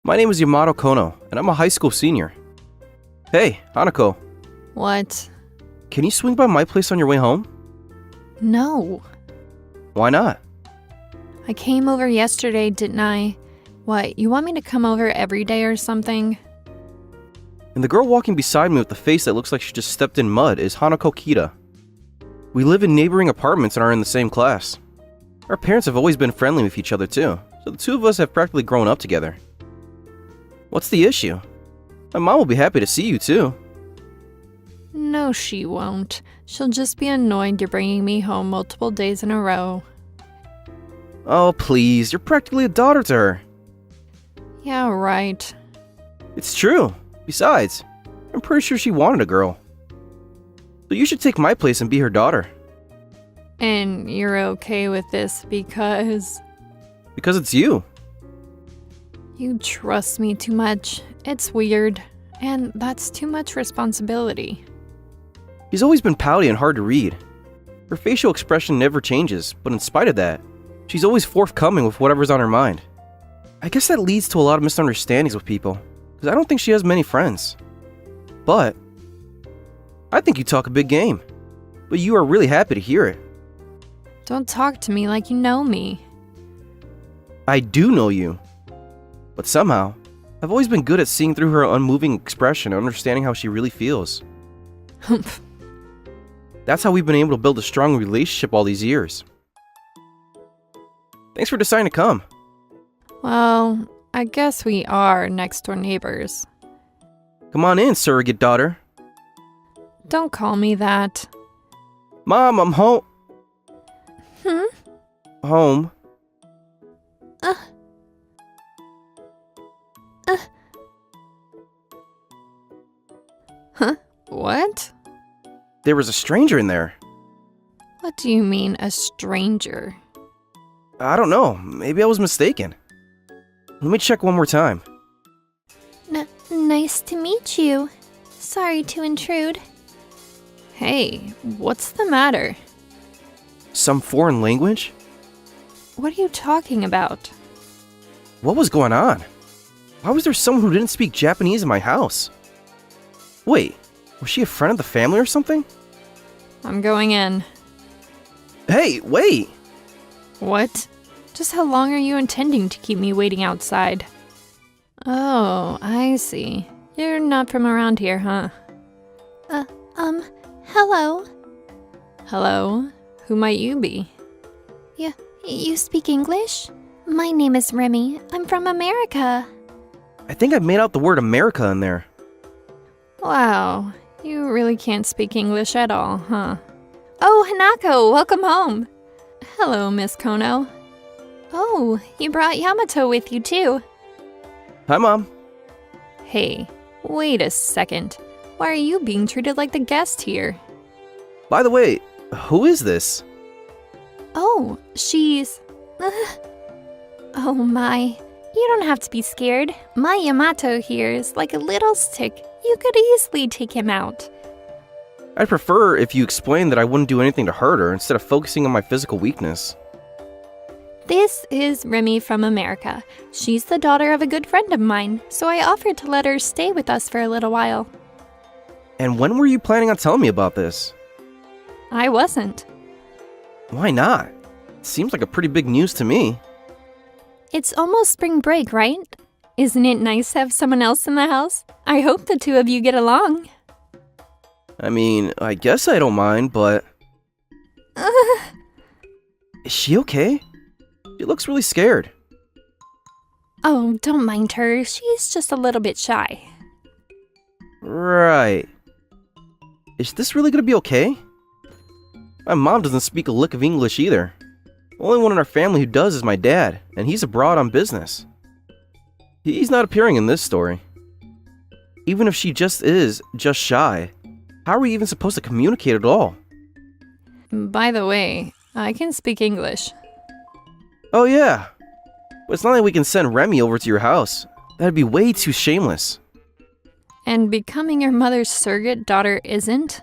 My name is Yamato Kono, and I'm a high school senior. Hey, Hanako, What? can you swing by my place on your way home? No. Why not? I came over yesterday, didn't I? What, you want me to come over every day or something? And the girl walking beside me with the face that looks like she just stepped in mud is Hanako Kita. We live in neighboring apartments and are in the same class. Our parents have always been friendly with each other too, so the two of us have practically grown up together. What's the issue? My mom will be happy to see you too. No, she won't. She'll just be annoyed you're bringing me home multiple days in a row. Oh please, you're practically a daughter to her. Yeah, right. It's true. Besides, I'm pretty sure she wanted a girl. So you should take my place and be her daughter. And you're okay with this because Because it's you. you trust me too much. It's weird. And that's too much responsibility. She's always been pouty and hard to read. Her facial expression never changes, but in spite of that, she's always forthcoming with whatever's on her mind. I guess that leads to a lot of misunderstandings with people, because I don't think she has many friends. But I think you talk a big game. But you are really happy to hear it. Don't talk to me like you know me. I do know you. But somehow, I've always been good at seeing through her unmoving expression and understanding how she really feels. Humph. That's how we've been able to build a strong relationship all these years. Thanks for deciding to come. Well, I guess we are next door neighbors. Come on in, surrogate daughter. Don't call me that. Mom, I'm home. Home. Huh? What? There was a stranger in there. What do you mean, a stranger? I don't know. Maybe I was mistaken. Let me check one more time. Nice to meet you. Sorry to intrude. Hey, what's the matter? Some foreign language? What are you talking about? What was going on? Why was there someone who didn't speak Japanese in my house? Wait, was she a friend of the family or something? I'm going in. Hey, wait! What? Just how long are you intending to keep me waiting outside? Oh, I see. You're not from around here, huh? Hello. Hello? Who might you be? You speak English? My name is Remy. I'm from America. I think I made out the word America in there. Wow, you really can't speak English at all, huh? Oh, Hanako, welcome home. Hello, Miss Kono. Oh, you brought Yamato with you too. Hi, Mom. Hey, wait a second. Why are you being treated like the guest here? By the way, who is this? Oh, she's... Oh my. You don't have to be scared. My Yamato here is like a little stick. You could easily take him out. I'd prefer if you explained that I wouldn't do anything to hurt her instead of focusing on my physical weakness. This is Remy from America. She's the daughter of a good friend of mine, so I offered to let her stay with us for a little while. And when were you planning on telling me about this? I wasn't. Why not? Seems like a pretty big news to me. It's almost spring break, right? Isn't it nice to have someone else in the house? I hope the two of you get along. I mean, I guess I don't mind, but... Is she okay? She looks really scared. Oh, don't mind her. She's just a little bit shy. Right. Is this really gonna be okay? My mom doesn't speak a lick of English either. The only one in our family who does is my dad, and he's abroad on business. He's not appearing in this story. Even if she just shy, how are we even supposed to communicate at all? By the way, I can speak English. Oh yeah, but it's not like we can send Remy over to your house. That'd be way too shameless. And becoming your mother's surrogate daughter isn't?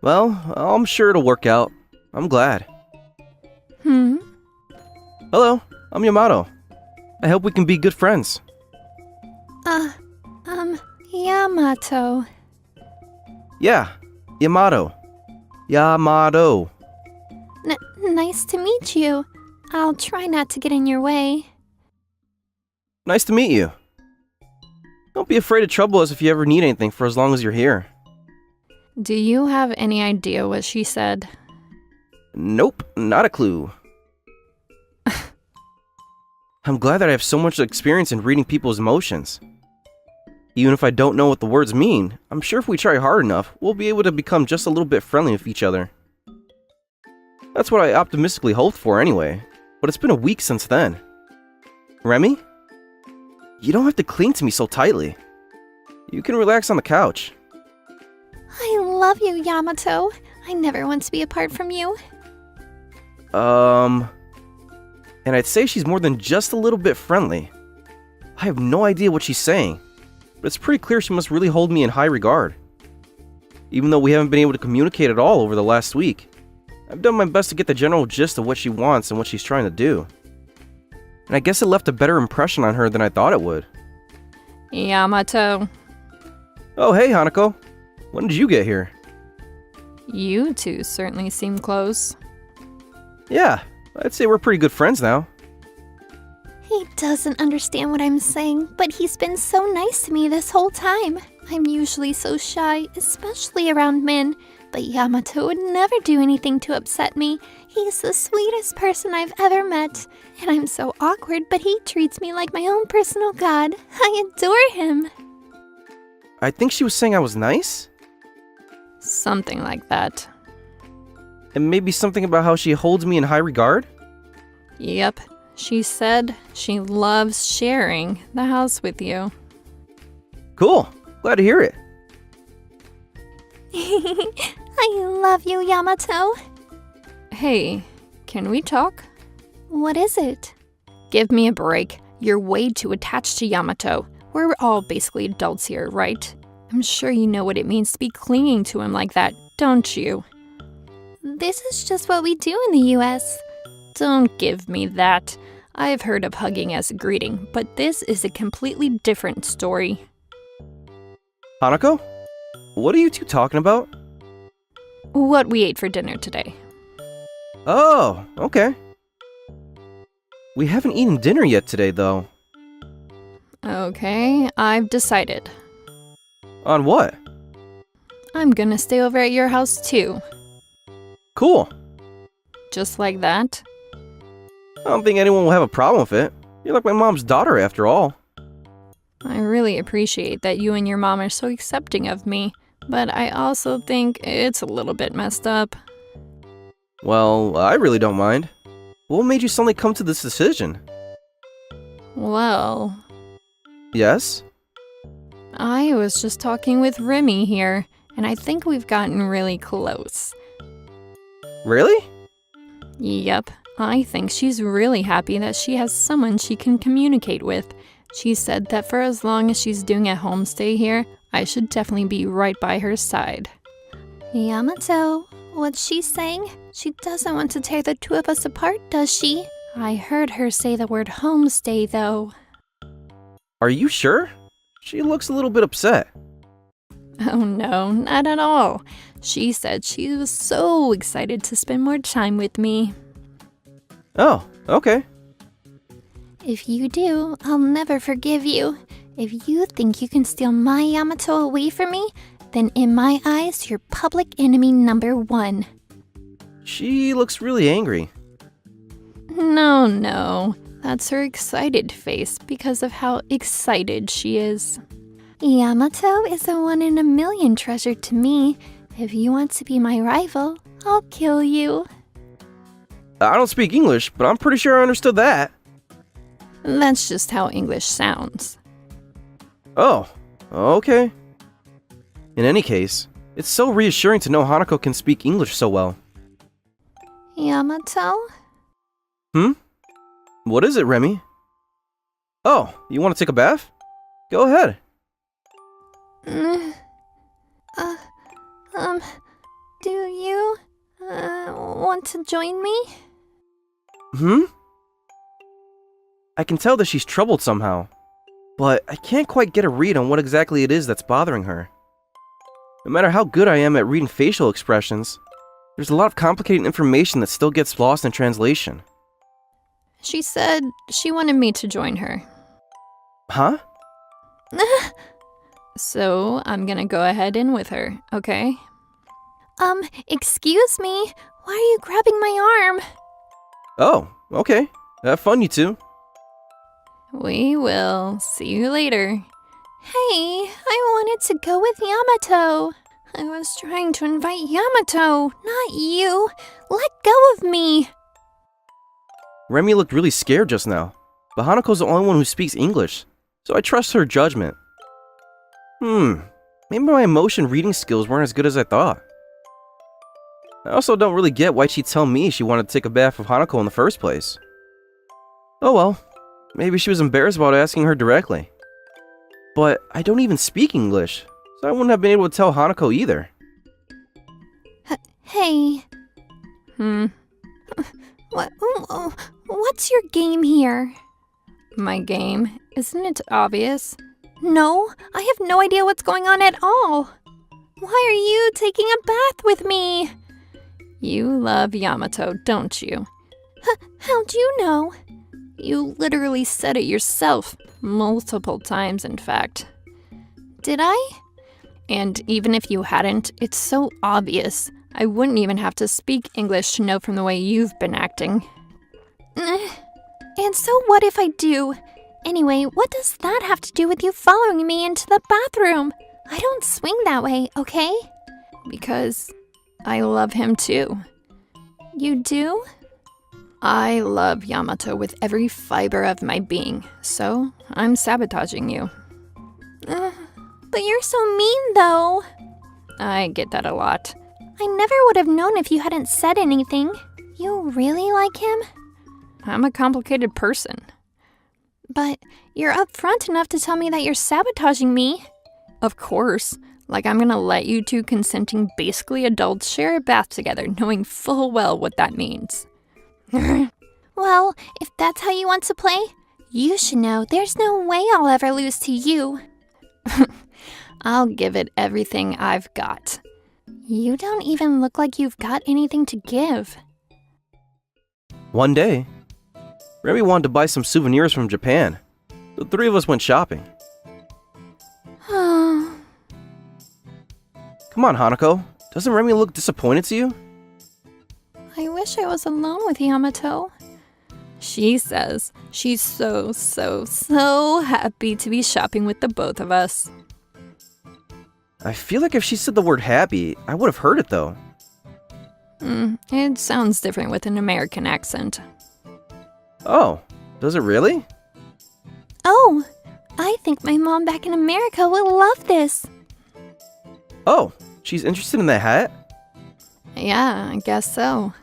Well, I'm sure it'll work out. I'm glad. Hmm? Hello, I'm Yamato. I hope we can be good friends. Yamato. Yeah, Yamato. Yamato. Nice to meet you. I'll try not to get in your way. Nice to meet you. Don't be afraid to trouble us if you ever need anything for as long as you're here. Do you have any idea what she said? Nope, not a clue. I'm glad that I have so much experience in reading people's emotions. Even if I don't know what the words mean, I'm sure if we try hard enough, we'll be able to become just a little bit friendly with each other. That's what I optimistically hoped for anyway, but it's been a week since then. Remy? You don't have to cling to me so tightly. You can relax on the couch. I love you, Yamato. I never want to be apart from you. And I'd say she's more than just a little bit friendly. I have no idea what she's saying, but it's pretty clear she must really hold me in high regard. Even though we haven't been able to communicate at all over the last week, I've done my best to get the general gist of what she wants and what she's trying to do. And I guess it left a better impression on her than I thought it would. Yamato. Oh, hey, Hanako. When did you get here? You two certainly seem close. Yeah, I'd say we're pretty good friends now. He doesn't understand what I'm saying, but he's been so nice to me this whole time. I'm usually so shy, especially around men, but Yamato would never do anything to upset me. He's the sweetest person I've ever met, and I'm so awkward, but he treats me like my own personal god. I adore him. I think she was saying I was nice? Something like that. And maybe something about how she holds me in high regard? Yep. She said she loves sharing the house with you. Cool. Glad to hear it. I love you, Yamato. Hey, can we talk? What is it? Give me a break. You're way too attached to Yamato. We're all basically adults here, right? I'm sure you know what it means to be clinging to him like that, don't you? This is just what we do in the US. Don't give me that. I've heard of hugging as a greeting, but this is a completely different story. Hanako? What are you two talking about? What we ate for dinner today. Oh, okay. We haven't eaten dinner yet today, though. Okay, I've decided. On what? I'm gonna stay over at your house too. Cool. Just like that? I don't think anyone will have a problem with it. You're like my mom's daughter, after all. I really appreciate that you and your mom are so accepting of me, but I also think it's a little bit messed up. Well, I really don't mind. What made you suddenly come to this decision? Well, Yes? I was just talking with Remy here, and I think we've gotten really close. Really? Yep, I think she's really happy that she has someone she can communicate with. She said that for as long as she's doing a homestay here, I should definitely be right by her side. Yamato, what's she saying? She doesn't want to tear the two of us apart, does she? I heard her say the word homestay, though. Are you sure? She looks a little bit upset. Oh no, not at all. She said she was so excited to spend more time with me. Oh, okay. If you do, I'll never forgive you. If you think you can steal my Yamato away from me, then in my eyes, you're public enemy number 1. She looks really angry. No, that's her excited face because of how excited she is. Yamato is a 1 in a million treasure to me. If you want to be my rival, I'll kill you. I don't speak English, but I'm pretty sure I understood that. That's just how English sounds. Oh, okay. In any case, it's so reassuring to know Hanako can speak English so well. Yamato? What is it, Remy? Oh, you want to take a bath? Go ahead. Do you want to join me? I can tell that she's troubled somehow, but I can't quite get a read on what exactly it is that's bothering her. No matter how good I am at reading facial expressions, there's a lot of complicated information that still gets lost in translation. She said she wanted me to join her. Huh? So I'm gonna go ahead in with her, okay? Excuse me? Why are you grabbing my arm? Oh, okay. Have fun, you two. We will. See you later. Hey, I wanted to go with Yamato. I was trying to invite Yamato, not you. Let go of me. Remy looked really scared just now, but Hanako's the only one who speaks English, so I trust her judgment. Maybe my emotion reading skills weren't as good as I thought. I also don't really get why she'd tell me she wanted to take a bath with Hanako in the first place. Oh well, maybe she was embarrassed about asking her directly. But I don't even speak English, so I wouldn't have been able to tell Hanako either. Hey. What's your game here? My game? Isn't it obvious? No, I have no idea what's going on at all. Why are you taking a bath with me? You love Yamato, don't you? How'd you know? You literally said it yourself, multiple times in fact. Did I? And even if you hadn't, it's so obvious. I wouldn't even have to speak English to know from the way you've been acting. And so what if I do? Anyway, what does that have to do with you following me into the bathroom? I don't swing that way, okay? Because I love him too. You do? I love Yamato with every fiber of my being, so I'm sabotaging you. But you're so mean, though. I get that a lot. I never would have known if you hadn't said anything. You really like him? I'm a complicated person. But you're upfront enough to tell me that you're sabotaging me. Of course. Like I'm gonna let you two consenting basically adults share a bath together, knowing full well what that means. Well, if that's how you want to play, you should know there's no way I'll ever lose to you. I'll give it everything I've got. You don't even look like you've got anything to give. One day, Remy wanted to buy some souvenirs from Japan. The three of us went shopping. Come on, Hanako. Doesn't Remy look disappointed to you? I wish I was alone with Yamato. She says she's so happy to be shopping with the both of us. I feel like if she said the word happy, I would have heard it though. It sounds different with an American accent. Oh, does it really? Oh, I think my mom back in America will love this. Oh, she's interested in that hat? Yeah, I guess so.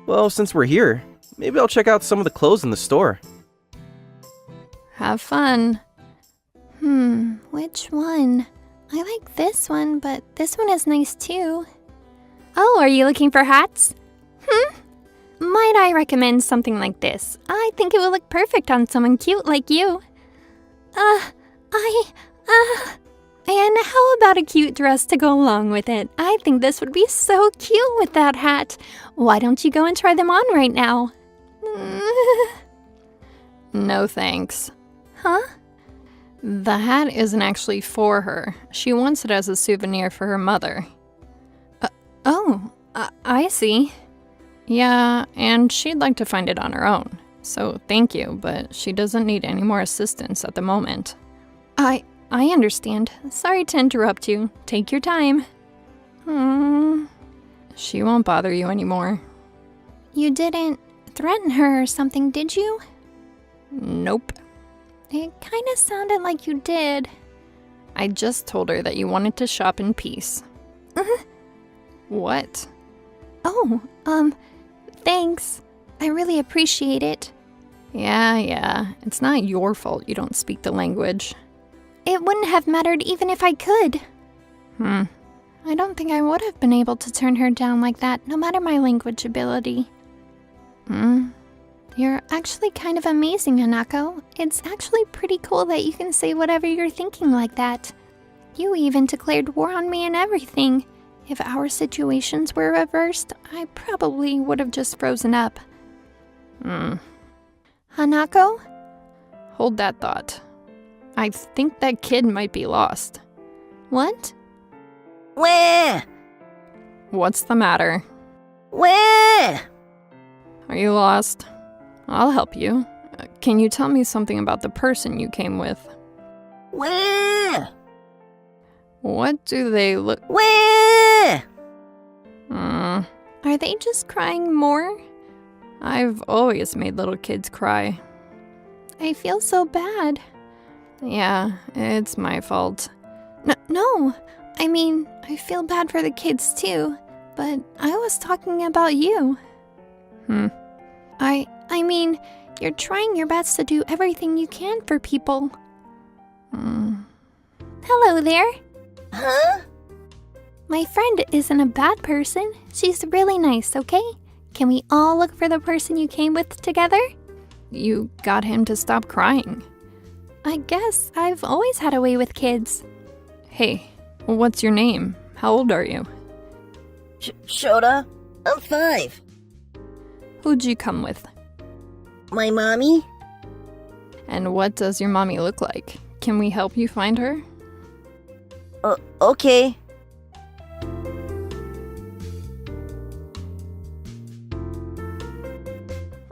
Well, since we're here, maybe I'll check out some of the clothes in the store. Have fun. Which one? I like this one, but this one is nice too. Oh, are you looking for hats? Might I recommend something like this? I think it will look perfect on someone cute like you. And how about a cute dress to go along with it? I think this would be so cute with that hat. Why don't you go and try them on right now? No thanks. Huh? The hat isn't actually for her. She wants it as a souvenir for her mother. I see. Yeah, and she'd like to find it on her own. So thank you, but she doesn't need any more assistance at the moment. I understand. Sorry to interrupt you. Take your time. She won't bother you anymore. You didn't threaten her or something, did you? Nope. It kind of sounded like you did. I just told her that you wanted to shop in peace. What? Oh, thanks. I really appreciate it. Yeah. It's not your fault you don't speak the language. It wouldn't have mattered even if I could. I don't think I would have been able to turn her down like that, no matter my language ability. You're actually kind of amazing, Hanako. It's actually pretty cool that you can say whatever you're thinking like that. You even declared war on me and everything. If our situations were reversed, I probably would have just frozen up. Hanako? Hold that thought. I think that kid might be lost. What? Where? What's the matter? Where? Are you lost? I'll help you. Can you tell me something about the person you came with? Where? What do they look... Where? Are they just crying more? I've always made little kids cry. I feel so bad. Yeah, it's my fault. No, I mean, I feel bad for the kids too, but I was talking about you. I mean, you're trying your best to do everything you can for people. Hello there. Huh? My friend isn't a bad person. She's really nice, okay? Can we all look for the person you came with together? You got him to stop crying. I guess I've always had a way with kids. Hey, what's your name? How old are you? Shota, I'm 5. Who'd you come with? My mommy? And what does your mommy look like? Can we help you find her? Okay.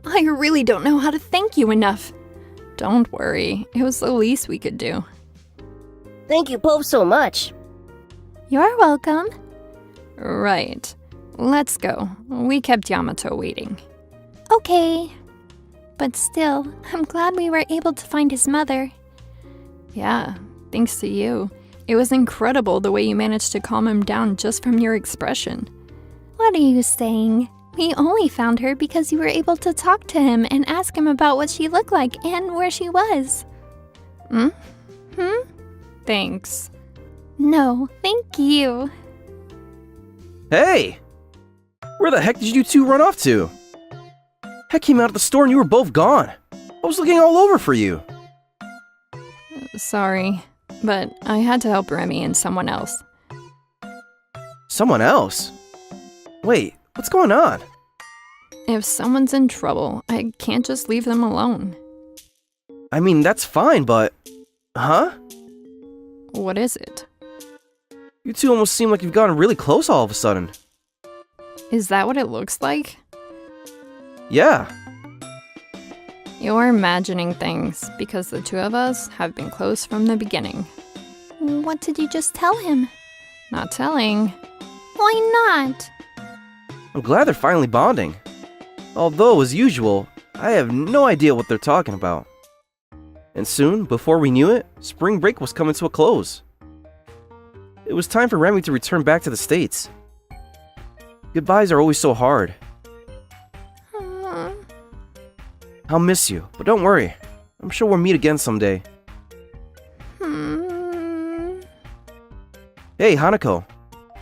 I really don't know how to thank you enough. Don't worry, it was the least we could do. Thank you both so much. You're welcome. Right. Let's go. We kept Yamato waiting. Okay. But still, I'm glad we were able to find his mother. Yeah, thanks to you. It was incredible the way you managed to calm him down just from your expression. What are you saying? We only found her because you were able to talk to him and ask him about what she looked like and where she was. Thanks. No, thank you. Hey! Where the heck did you two run off to? I came out of the store and you were both gone. I was looking all over for you. Sorry, but I had to help Remy and someone else. Someone else? Wait, what's going on? If someone's in trouble, I can't just leave them alone. I mean, that's fine, but... Huh? What is it? You two almost seem like you've gotten really close all of a sudden. Is that what it looks like? Yeah. You're imagining things, because the two of us have been close from the beginning. What did you just tell him? Not telling. Why not? I'm glad they're finally bonding. Although, as usual, I have no idea what they're talking about. And soon, before we knew it, spring break was coming to a close. It was time for Remy to return back to the States. Goodbyes are always so hard. I'll miss you, but don't worry. I'm sure we'll meet again someday. Hey, Hanako.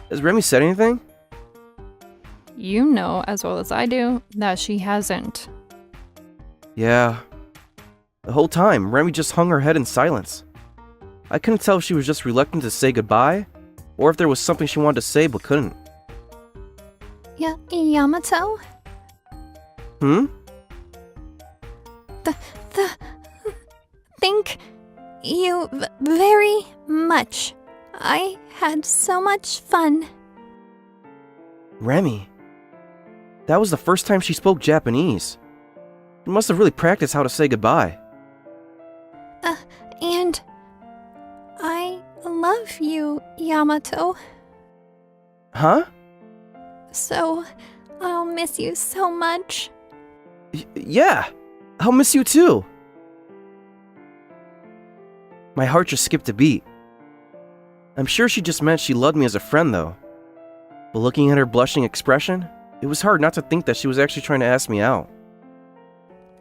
Has Remy said anything? You know as well as I do that she hasn't. Yeah. The whole time, Remy just hung her head in silence. I couldn't tell if she was just reluctant to say goodbye, or if there was something she wanted to say but couldn't. Yamato? Thank you very much. I had so much fun. Remy. That was the first time she spoke Japanese. You must have really practiced how to say goodbye. And I love you, Yamato. Huh? So, I'll miss you so much. Yeah, I'll miss you too. My heart just skipped a beat. I'm sure she just meant she loved me as a friend though. But looking at her blushing expression, it was hard not to think that she was actually trying to ask me out.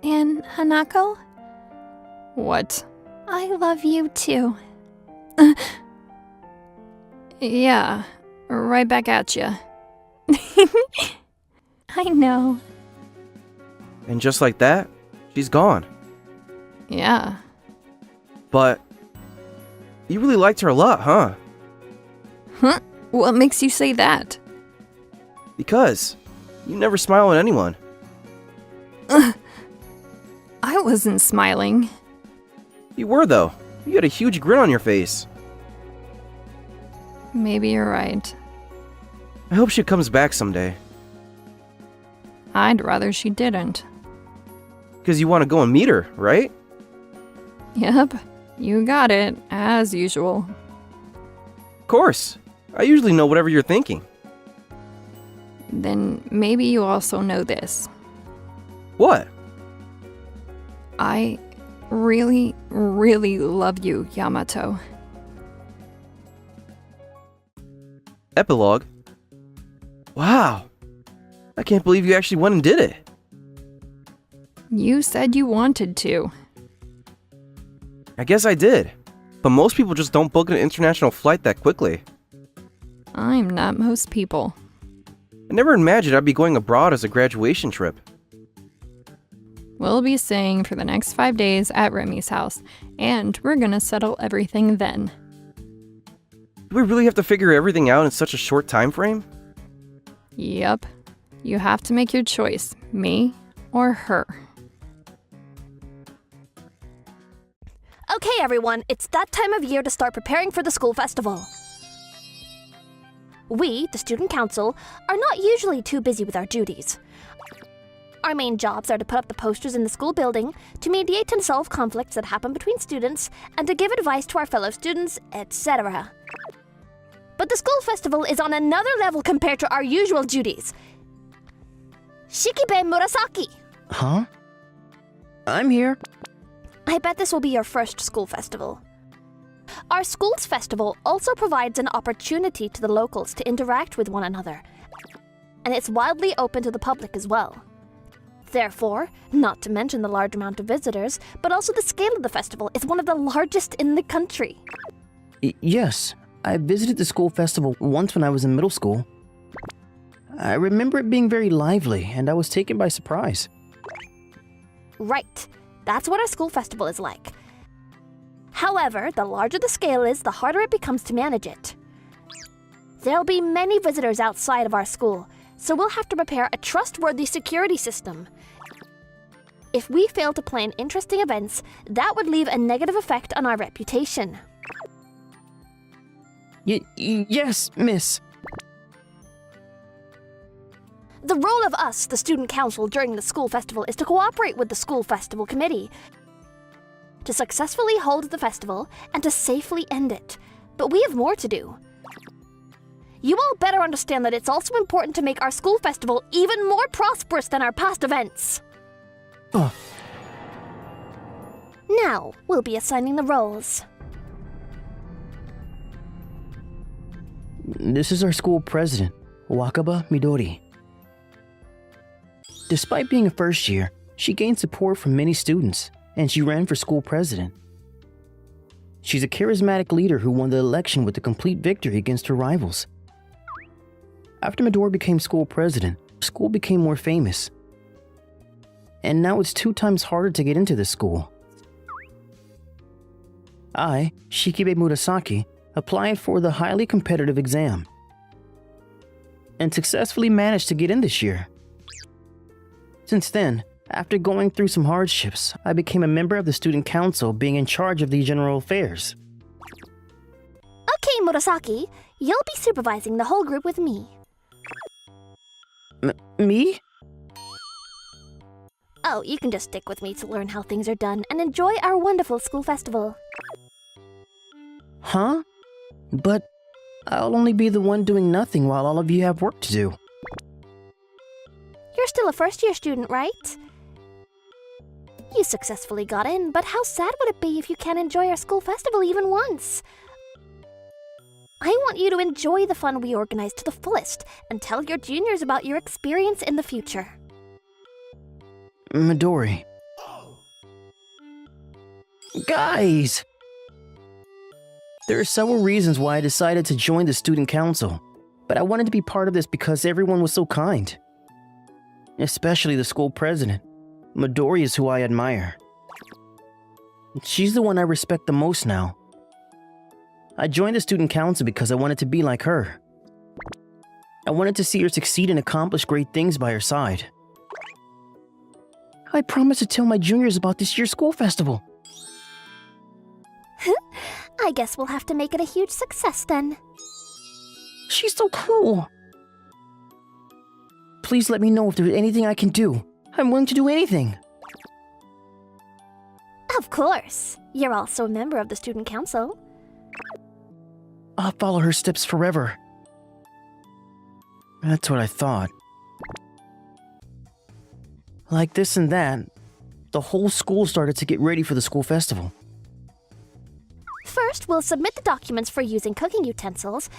And Hanako, What? I love you too. Yeah, right back at ya. I know. And just like that, she's gone. Yeah. But you really liked her a lot, huh? Huh? What makes you say that? Because you never smile at anyone. I wasn't smiling. You were, though. You had a huge grin on your face. Maybe you're right. I hope she comes back someday. I'd rather she didn't. Because you want to go and meet her, right? Yep, you got it, as usual. Of course. I usually know whatever you're thinking. Then maybe you also know this. What? I really, really love you, Yamato. Epilogue. Wow. I can't believe you actually went and did it. You said you wanted to. I guess I did. But most people just don't book an international flight that quickly. I'm not most people. I never imagined I'd be going abroad as a graduation trip. We'll be staying for the next 5 days at Remy's house, and we're gonna settle everything then. Do we really have to figure everything out in such a short time frame? Yep. You have to make your choice, me or her. Okay, everyone, it's that time of year to start preparing for the school festival. We, the student council, are not usually too busy with our duties. Our main jobs are to put up the posters in the school building, to mediate and solve conflicts that happen between students, and to give advice to our fellow students, etc. But the school festival is on another level compared to our usual duties. Shikibe Murasaki! Huh? I'm here. I bet this will be your first school festival. Our school's festival also provides an opportunity to the locals to interact with one another, and it's widely open to the public as well. Therefore, not to mention the large amount of visitors, but also the scale of the festival is one of the largest in the country. Yes, I visited the school festival once when I was in middle school. I remember it being very lively, and I was taken by surprise. Right, that's what our school festival is like. However, the larger the scale is, the harder it becomes to manage it. There'll be many visitors outside of our school, so we'll have to prepare a trustworthy security system. If we fail to plan interesting events, that would leave a negative effect on our reputation. Yes, miss. The role of us, the student council, during the school festival is to cooperate with the school festival committee, to successfully hold the festival, and to safely end it. But we have more to do. You all better understand that it's also important to make our school festival even more prosperous than our past events. Oh. Now, we'll be assigning the roles. This is our school president, Wakaba Midori. Despite being a first year, she gained support from many students, and she ran for school president. She's a charismatic leader who won the election with a complete victory against her rivals. After Midori became school president, school became more famous. And now it's 2 times harder to get into this school. I, Shikibe Murasaki, applied for the highly competitive exam and successfully managed to get in this year. Since then, after going through some hardships, I became a member of the student council, being in charge of the general affairs. Okay, Murasaki, you'll be supervising the whole group with me. Me? Oh, you can just stick with me to learn how things are done and enjoy our wonderful school festival. Huh? But I'll only be the one doing nothing while all of you have work to do. You're still a first-year student, right? You successfully got in, but how sad would it be if you can't enjoy our school festival even once? I want you to enjoy the fun we organized to the fullest and tell your juniors about your experience in the future. Midori. Guys! There are several reasons why I decided to join the student council, but I wanted to be part of this because everyone was so kind. Especially the school president. Midori is who I admire. She's the one I respect the most now. I joined the student council because I wanted to be like her. I wanted to see her succeed and accomplish great things by her side. I promised to tell my juniors about this year's school festival. I guess we'll have to make it a huge success then. She's so cruel. Please let me know if there's anything I can do. I'm willing to do anything. Of course. You're also a member of the student council. I'll follow her steps forever. That's what I thought. Like this and that, the whole school started to get ready for the school festival. First, we'll submit the documents for using cooking utensils,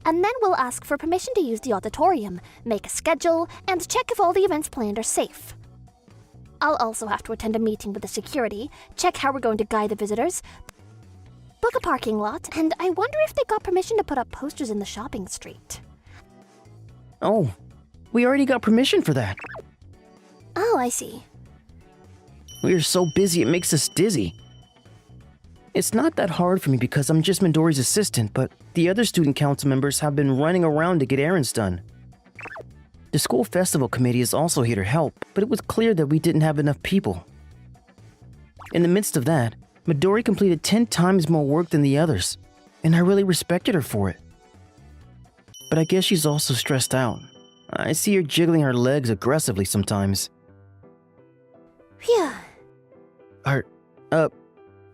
and then we'll ask for permission to use the auditorium, make a schedule, and check if all the events planned are safe. I'll also have to attend a meeting with the security, check how we're going to guide the visitors, book a parking lot, and I wonder if they got permission to put up posters in the shopping street. Oh, we already got permission for that. Oh, I see. We are so busy it makes us dizzy. It's not that hard for me because I'm just Midori's assistant, but the other student council members have been running around to get errands done. The school festival committee is also here to help, but it was clear that we didn't have enough people. In the midst of that, Midori completed 10 times more work than the others, and I really respected her for it. But I guess she's also stressed out. I see her jiggling her legs aggressively sometimes. Phew.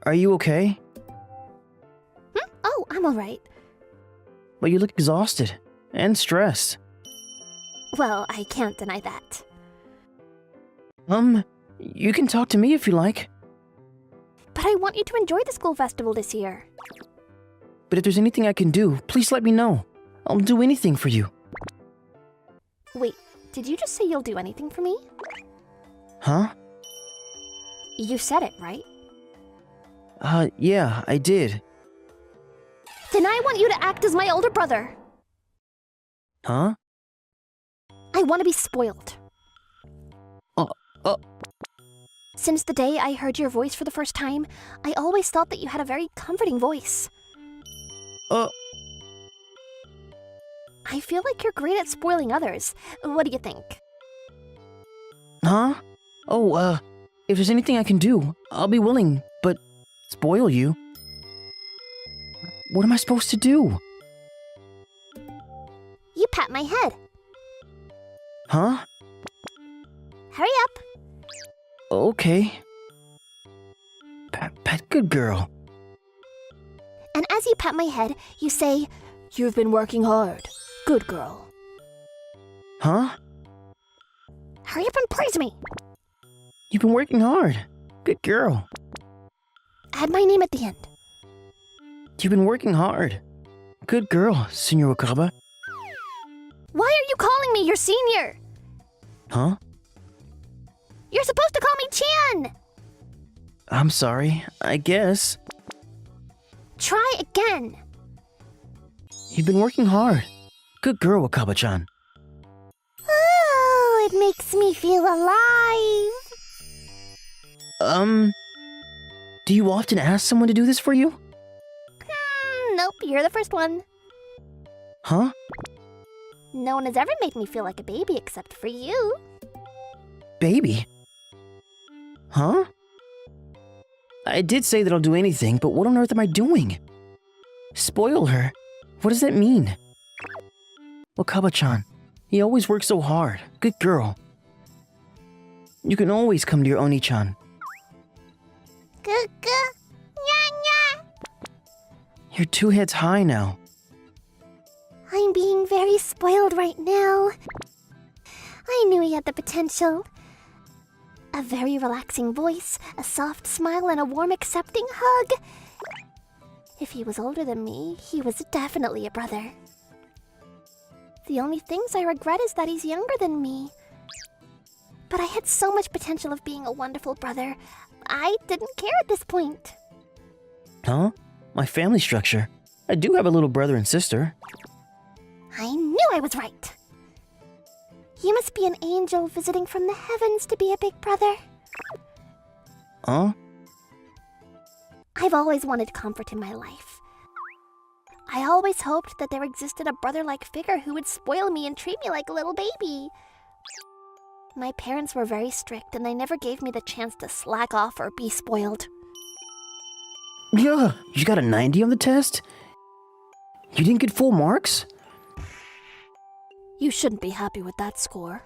Are you okay? Oh, I'm alright. But you look exhausted and stressed. Well, I can't deny that. You can talk to me if you like. But I want you to enjoy the school festival this year. But if there's anything I can do, please let me know. I'll do anything for you. Wait, did you just say you'll do anything for me? Huh? You said it, right? Yeah, I did. Then I want you to act as my older brother. Huh? I want to be spoiled. Since the day I heard your voice for the first time, I always thought that you had a very comforting voice. I feel like you're great at spoiling others. What do you think? Huh? If there's anything I can do, I'll be willing, but spoil you? What am I supposed to do? You pat my head. Huh? Hurry up. Okay. Pat, good girl. And as you pat my head, you say, "You've been working hard. Good girl." Huh? Hurry up and praise me. You've been working hard. Good girl. Add my name at the end. You've been working hard. Good girl, Senior Wakaba. Why are you calling me your senior? Huh? You're supposed to call me Chan. I'm sorry, I guess. Try again. You've been working hard. Good girl, Wakaba-chan. Oh, it makes me feel alive. Do you often ask someone to do this for you? Nope, you're the first one. Huh? No one has ever made me feel like a baby except for you. Baby? Huh? I did say that I'll do anything, but what on earth am I doing? Spoil her? What does that mean? Wakaba-chan, he always works so hard. Good girl. You can always come to your Oni-chan. You're 2 heads high now. I'm being very spoiled right now. I knew he had the potential. A very relaxing voice, a soft smile, and a warm, accepting hug. If he was older than me, he was definitely a brother. The only things I regret is that he's younger than me. But I had so much potential of being a wonderful brother. I didn't care at this point. Huh? My family structure. I do have a little brother and sister. I knew I was right. You must be an angel visiting from the heavens to be a big brother. Huh? I've always wanted comfort in my life. I always hoped that there existed a brother-like figure who would spoil me and treat me like a little baby. My parents were very strict and they never gave me the chance to slack off or be spoiled. Yeah, you got a 90 on the test? You didn't get full marks? You shouldn't be happy with that score.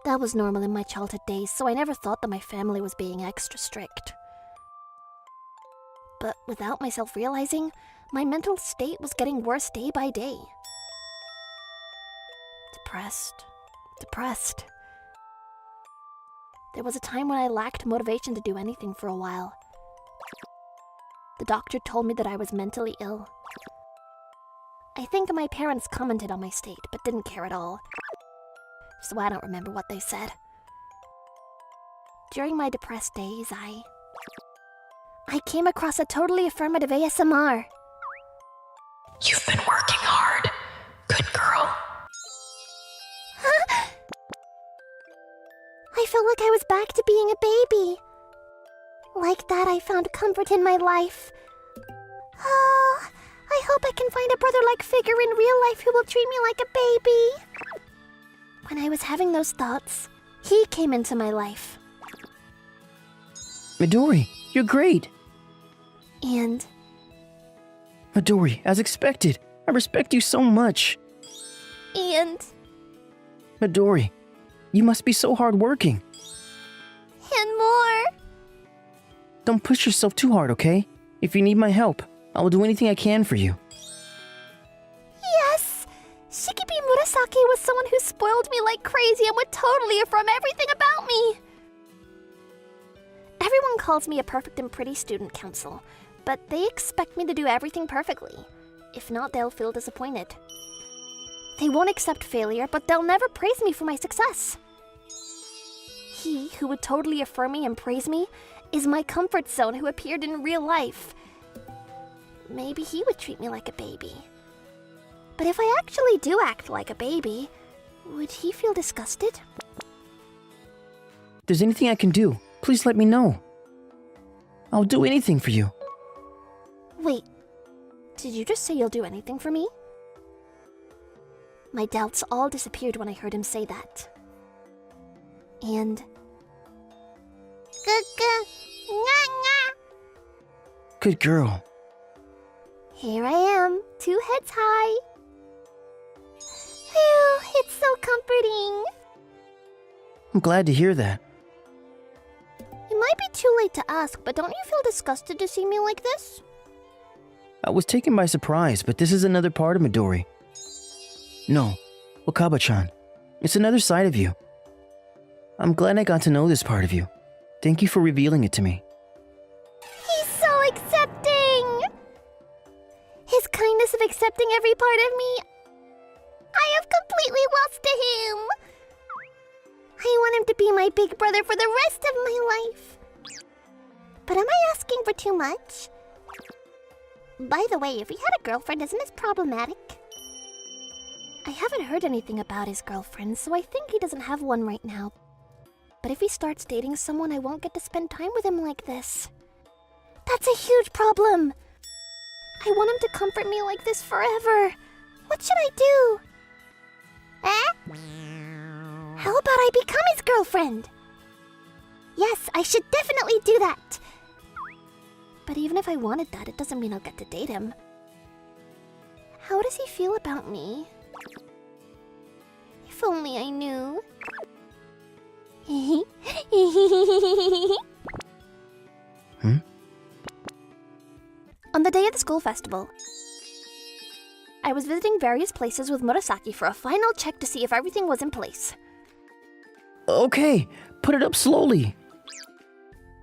That was normal in my childhood days, so I never thought that my family was being extra strict. But without myself realizing, my mental state was getting worse day by day. Depressed. There was a time when I lacked motivation to do anything for a while. The doctor told me that I was mentally ill. I think my parents commented on my state, but didn't care at all. So I don't remember what they said. During my depressed days, I came across a totally affirmative ASMR. You've been working hard. Good girl. I felt like I was back to being a baby. Like that, I found comfort in my life. Oh, I hope I can find a brother-like figure in real life who will treat me like a baby. When I was having those thoughts, he came into my life. Midori, you're great. And Midori, as expected, I respect you so much. Midori, you must be so hardworking. And more. Don't push yourself too hard, okay? If you need my help, I will do anything I can for you. Yes! Shikibi Murasaki was someone who spoiled me like crazy and would totally affirm everything about me. Everyone calls me a perfect and pretty student council, but they expect me to do everything perfectly. If not, they'll feel disappointed. They won't accept failure, but they'll never praise me for my success. He, who would totally affirm me and praise me, is my comfort zone who appeared in real life. Maybe he would treat me like a baby. But if I actually do act like a baby, would he feel disgusted? If there's anything I can do, please let me know. I'll do anything for you. Wait, did you just say you'll do anything for me? My doubts all disappeared when I heard him say that. And Good girl. here I am, 2 heads high. Phew, it's so comforting. I'm glad to hear that. It might be too late to ask, but don't you feel disgusted to see me like this? I was taken by surprise, but this is another part of Midori. No, Wakaba-chan. It's another side of you. I'm glad I got to know this part of you. Thank you for revealing it to me. He's so accepting! His kindness of accepting every part of me, I have completely lost to him. I want him to be my big brother for the rest of my life. But am I asking for too much? By the way, if he had a girlfriend, isn't this problematic? I haven't heard anything about his girlfriend, so I think he doesn't have one right now. But if he starts dating someone, I won't get to spend time with him like this. That's a huge problem. I want him to comfort me like this forever. What should I do? How about I become his girlfriend? Yes, I should definitely do that. But even if I wanted that, it doesn't mean I'll get to date him. How does he feel about me? If only I knew. On the day of the school festival, I was visiting various places with Murasaki for a final check to see if everything was in place. Okay, put it up slowly.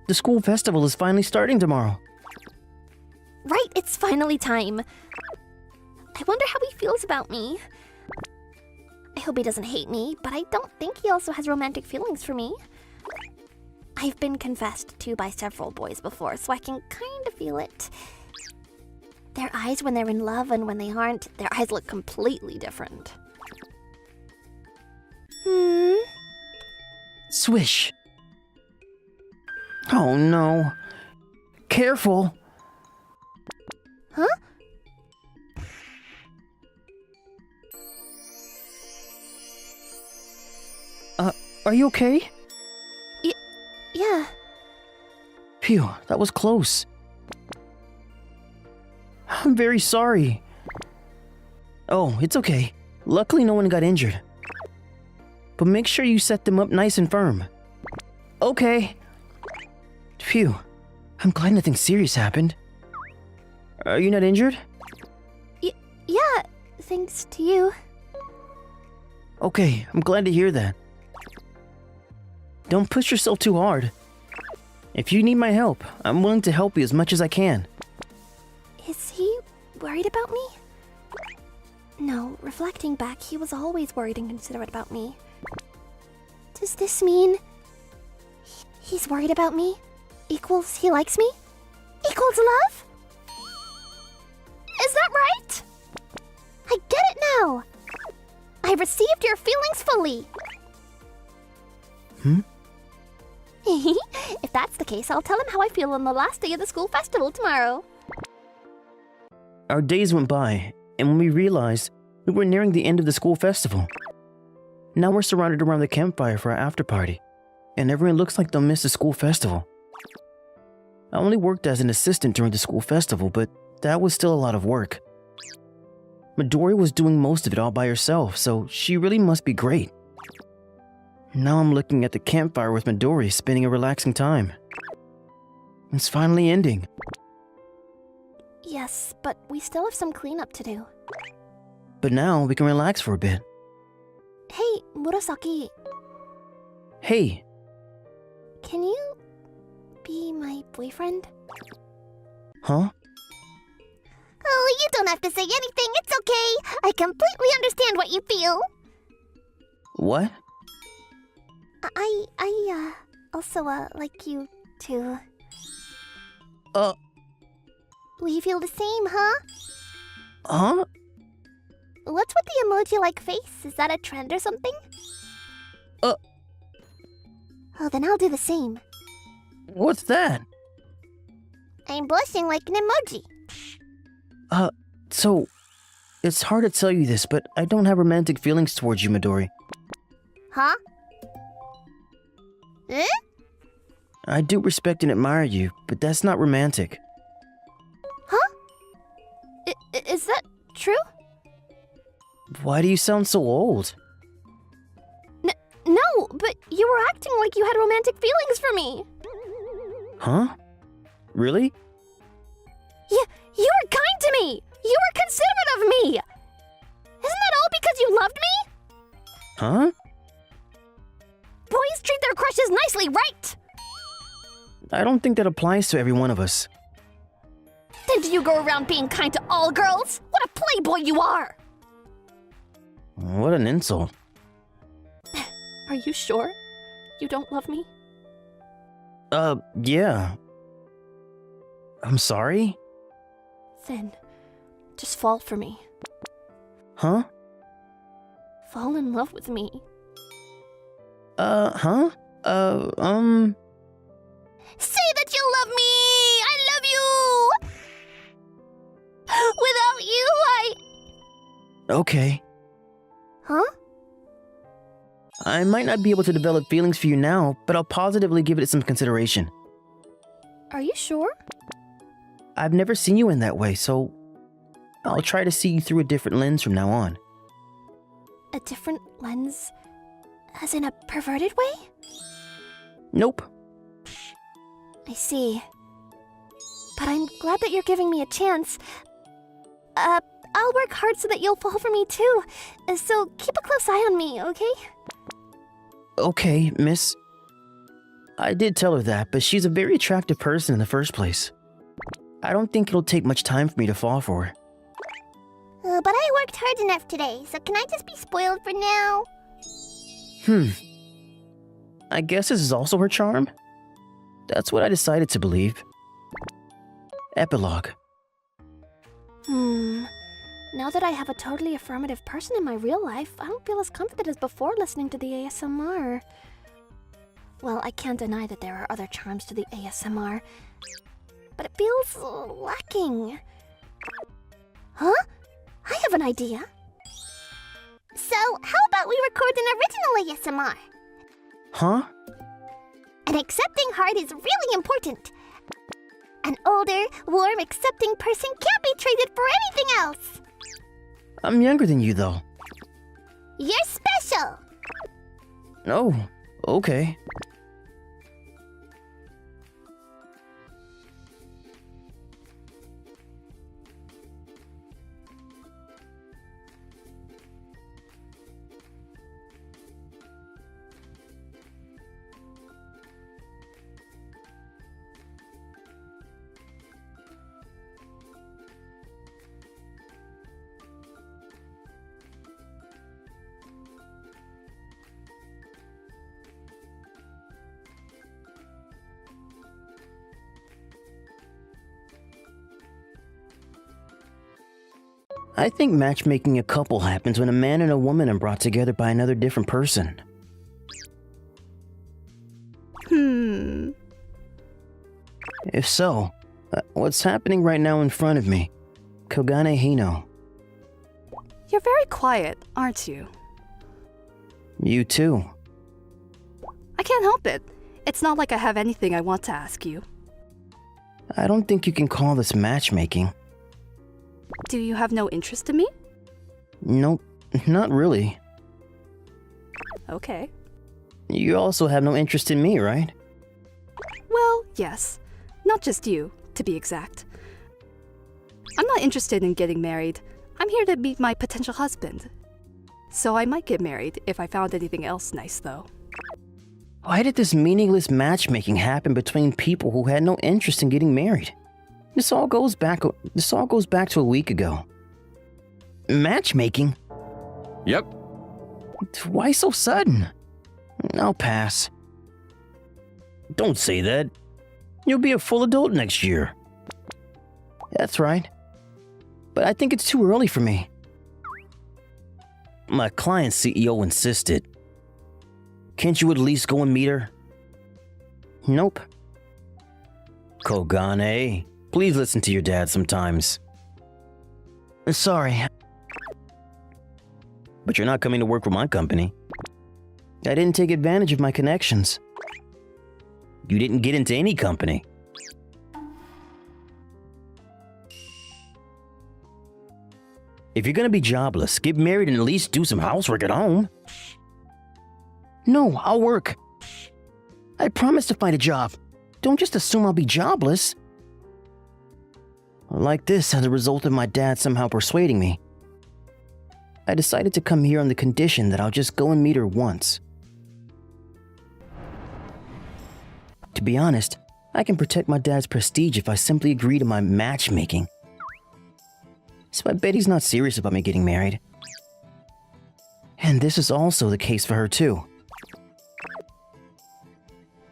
The school festival is finally starting tomorrow. Right, it's finally time. I wonder how he feels about me. I hope he doesn't hate me, but I don't think he also has romantic feelings for me. I've been confessed to by several boys before, so I can kind of feel it. Their eyes when they're in love and when they aren't, their eyes look completely different. Swish. Oh no. Careful. Huh? Are you okay? Yeah. Phew, that was close. I'm very sorry. Oh, it's okay. Luckily no one got injured. But make sure you set them up nice and firm. Okay. Phew. I'm glad nothing serious happened. Are you not injured? Yeah, thanks to you. Okay, I'm glad to hear that. Don't push yourself too hard. If you need my help, I'm willing to help you as much as I can. Is he worried about me? No, reflecting back, he was always worried and considerate about me. Does this mean he's worried about me equals he likes me? Equals love? Is that right? I get it now. I received your feelings fully. If that's the case, I'll tell him how I feel on the last day of the school festival tomorrow. Our days went by, and when we realized, we were nearing the end of the school festival. Now we're surrounded around the campfire for our after party, and everyone looks like they'll miss the school festival. I only worked as an assistant during the school festival, but that was still a lot of work. Midori was doing most of it all by herself, so she really must be great. Now I'm looking at the campfire with Midori, spending a relaxing time. It's finally ending. Yes, but we still have some cleanup to do. But now we can relax for a bit. Hey, Murasaki, Hey, can you be my boyfriend? huh? Oh, you don't have to say anything. It's okay. I completely understand what you feel. What? I also, like you, too. Uh. We feel the same, huh? Huh? What's with the emoji-like face? Is that a trend or something? Uh. Oh, then I'll do the same. What's that? I'm blushing like an emoji. So, it's hard to tell you this, but I don't have romantic feelings towards you, Midori. Huh? Eh? I do respect and admire you, but that's not romantic. Huh? Is that true? Why do you sound so old? No, but you were acting like you had romantic feelings for me. Huh? Really? You were kind to me. You were considerate of me. Isn't that all because you loved me? Huh? Boys treat their crushes nicely, right? I don't think that applies to every one of us. Then do you go around being kind to all girls? What a playboy you are! What an insult. Are you sure you don't love me? Yeah. I'm sorry? Then just fall for me. Huh? Fall in love with me. Huh? Say that you love me! I love you! Without you, Okay. Huh? I might not be able to develop feelings for you now, but I'll positively give it some consideration. Are you sure? I've never seen you in that way, so I'll try to see you through a different lens from now on. A different lens? As in a perverted way? Nope. I see. But I'm glad that you're giving me a chance. I'll work hard so that you'll fall for me too. So keep a close eye on me, okay? Okay, miss. I did tell her that, but she's a very attractive person in the first place. I don't think it'll take much time for me to fall for her. But I worked hard enough today, so can I just be spoiled for now? I guess this is also her charm? That's what I decided to believe. Epilogue. Now that I have a totally affirmative person in my real life, I don't feel as confident as before listening to the ASMR. Well, I can't deny that there are other charms to the ASMR, but it feels lacking. Huh? I have an idea. So, how about we record an original ASMR? Huh? An accepting heart is really important. An older, warm, accepting person can't be traded for anything else. I'm younger than you, though. You're special. Oh, okay. I think matchmaking a couple happens when a man and a woman are brought together by another different person. If so, what's happening right now in front of me? Kogane Hino. You're very quiet, aren't you? You too. I can't help it. It's not like I have anything I want to ask you. I don't think you can call this matchmaking. Do you have no interest in me? Nope, not really. Okay. You also have no interest in me, right? Well, yes. Not just you, to be exact. I'm not interested in getting married. I'm here to meet my potential husband. So I might get married if I found anything else nice, though. Why did this meaningless matchmaking happen between people who had no interest in getting married? This all goes back to a week ago. Matchmaking? Yep. Why so sudden? I'll pass. Don't say that. You'll be a full adult next year. That's right. But I think it's too early for me. My client's CEO insisted. Can't you at least go and meet her? Nope. Kogane, please listen to your dad sometimes. Sorry. But you're not coming to work for my company. I didn't take advantage of my connections. You didn't get into any company. If you're gonna be jobless, get married and at least do some housework at home. No, I'll work. I promise to find a job. Don't just assume I'll be jobless. Like this as a result of my dad somehow persuading me. I decided to come here on the condition that I'll just go and meet her once. To be honest, I can protect my dad's prestige if I simply agree to my matchmaking. So I bet he's not serious about me getting married. And this is also the case for her too.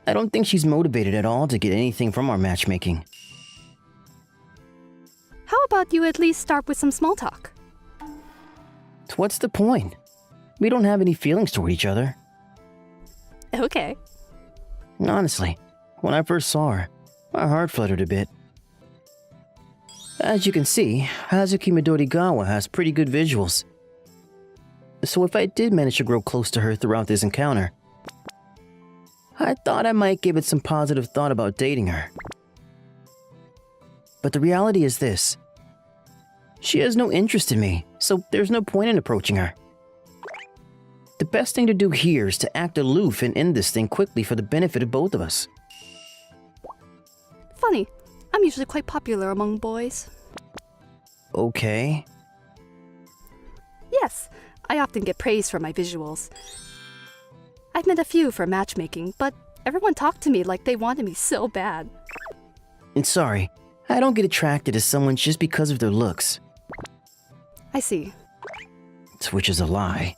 I don't think she's motivated at all to get anything from our matchmaking. How about you at least start with some small talk? What's the point? We don't have any feelings toward each other. Okay. Honestly, when I first saw her, my heart fluttered a bit. As you can see, Hazuki Midorigawa has pretty good visuals. So if I did manage to grow close to her throughout this encounter, I thought I might give it some positive thought about dating her. But the reality is this. She has no interest in me, so there's no point in approaching her. The best thing to do here is to act aloof and end this thing quickly for the benefit of both of us. Funny. I'm usually quite popular among boys. Okay. Yes, I often get praised for my visuals. I've met a few for matchmaking, but everyone talked to me like they wanted me so bad. And sorry, I don't get attracted to someone just because of their looks. I see. Which is a lie.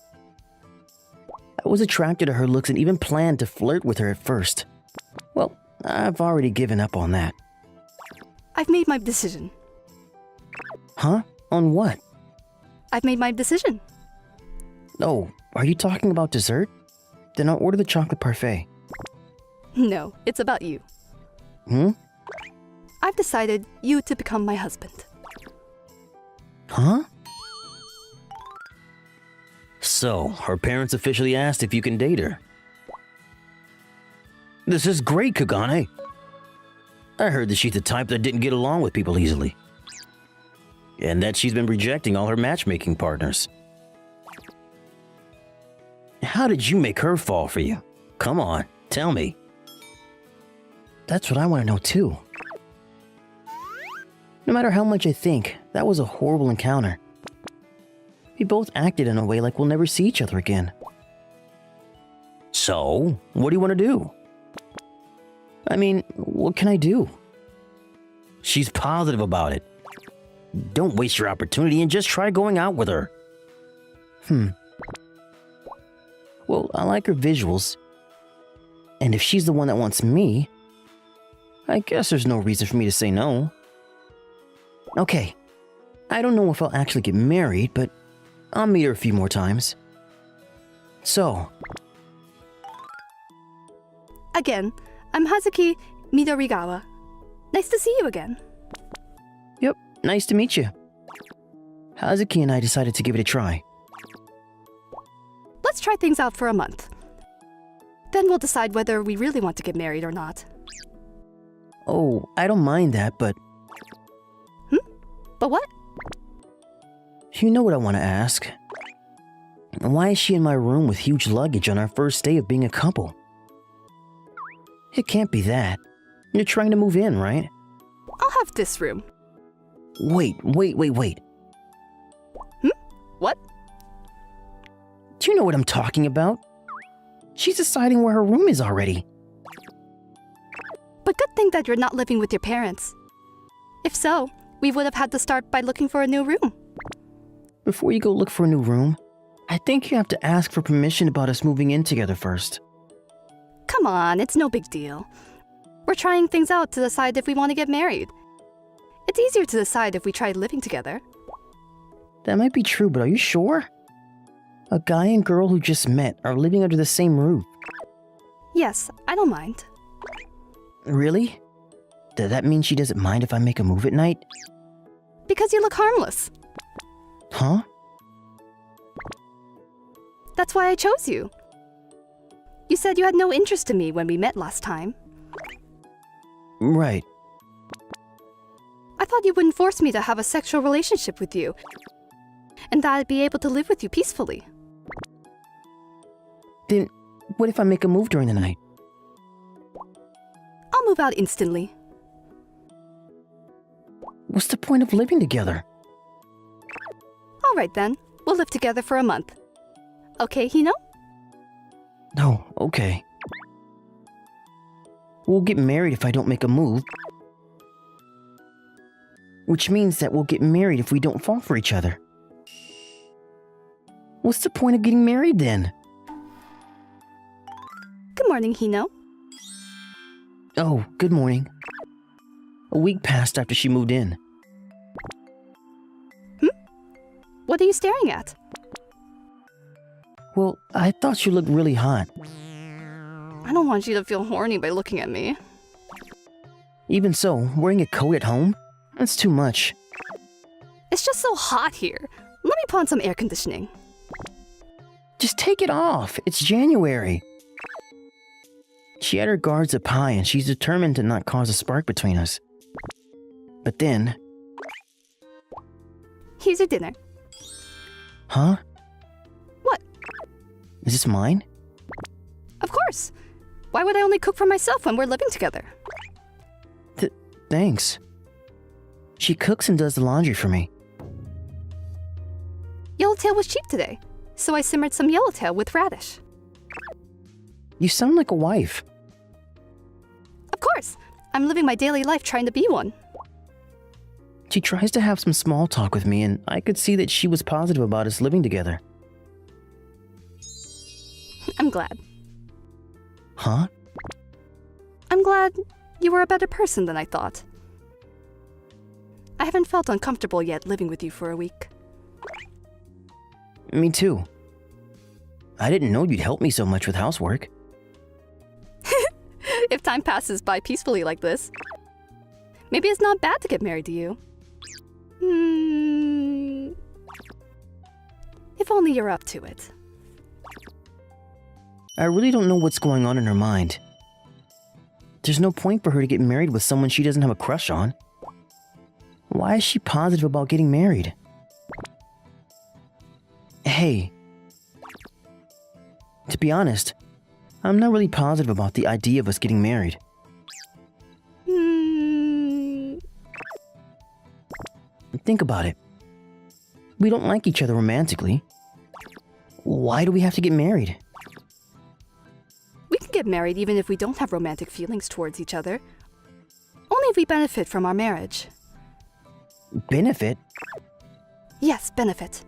I was attracted to her looks and even planned to flirt with her at first. Well, I've already given up on that. I've made my decision. Huh? On what? I've made my decision. Oh, are you talking about dessert? Then I'll order the chocolate parfait. No, it's about you. Hmm? I've decided you to become my husband. Huh? So, her parents officially asked if you can date her. This is great, Kagane. I heard that she's the type that didn't get along with people easily. And that she's been rejecting all her matchmaking partners. How did you make her fall for you? Come on, tell me. That's what I want to know too. No matter how much I think, that was a horrible encounter. We both acted in a way like we'll never see each other again. So, what do you want to do? I mean, what can I do? She's positive about it. Don't waste your opportunity and just try going out with her. Well, I like her visuals. And if she's the one that wants me, I guess there's no reason for me to say no. Okay, I don't know if I'll actually get married, but I'll meet her a few more times. So, Again, I'm Hazuki Midorigawa. Nice to see you again. yep, nice to meet you. Hazuki and I decided to give it a try. Let's try things out for a month. Then we'll decide whether we really want to get married or not. Oh, I don't mind that, but But what? you know what I want to ask. Why is she in my room with huge luggage on our first day of being a couple? It can't be that. You're trying to move in, right? I'll have this room. Wait. What? Do you know what I'm talking about? She's deciding where her room is already. But good thing that you're not living with your parents. If so, we would have had to start by looking for a new room. Before you go look for a new room, I think you have to ask for permission about us moving in together first. Come on, it's no big deal. We're trying things out to decide if we want to get married. It's easier to decide if we try living together. That might be true, but are you sure? A guy and girl who just met are living under the same roof. Yes, I don't mind. Really? Does that mean she doesn't mind if I make a move at night? Because you look harmless. Huh? That's why I chose you. You said you had no interest in me when we met last time. Right. I thought you wouldn't force me to have a sexual relationship with you, and that I'd be able to live with you peacefully. Then, what if I make a move during the night? I'll move out instantly. What's the point of living together? All right then, we'll live together for a month. Okay, Hino? No, okay. We'll get married if I don't make a move. Which means that we'll get married if we don't fall for each other. What's the point of getting married then? Good morning, Hino. Oh, good morning. A week passed after she moved in. What are you staring at? Well, I thought you looked really hot. I don't want you to feel horny by looking at me. Even so, wearing a coat at home? That's too much. It's just so hot here. Let me put on some air conditioning. Just take it off. It's January. She had her guards up high and she's determined to not cause a spark between us. But then... Here's your dinner. Huh? What? Is this mine? Of course. Why would I only cook for myself when we're living together? Thanks. She cooks and does the laundry for me. Yellowtail was cheap today, so I simmered some yellowtail with radish. You sound like a wife. Of course. I'm living my daily life trying to be one. She tries to have some small talk with me, and I could see that she was positive about us living together. I'm glad. Huh? I'm glad you were a better person than I thought. I haven't felt uncomfortable yet living with you for a week. Me too. I didn't know you'd help me so much with housework. If time passes by peacefully like this, maybe it's not bad to get married to you. If only you're up to it. I really don't know what's going on in her mind. There's no point for her to get married with someone she doesn't have a crush on. Why is she positive about getting married? Hey. To be honest, I'm not really positive about the idea of us getting married. Think about it. We don't like each other romantically. Why do we have to get married? We can get married even if we don't have romantic feelings towards each other. Only if we benefit from our marriage. Benefit? Yes, benefit.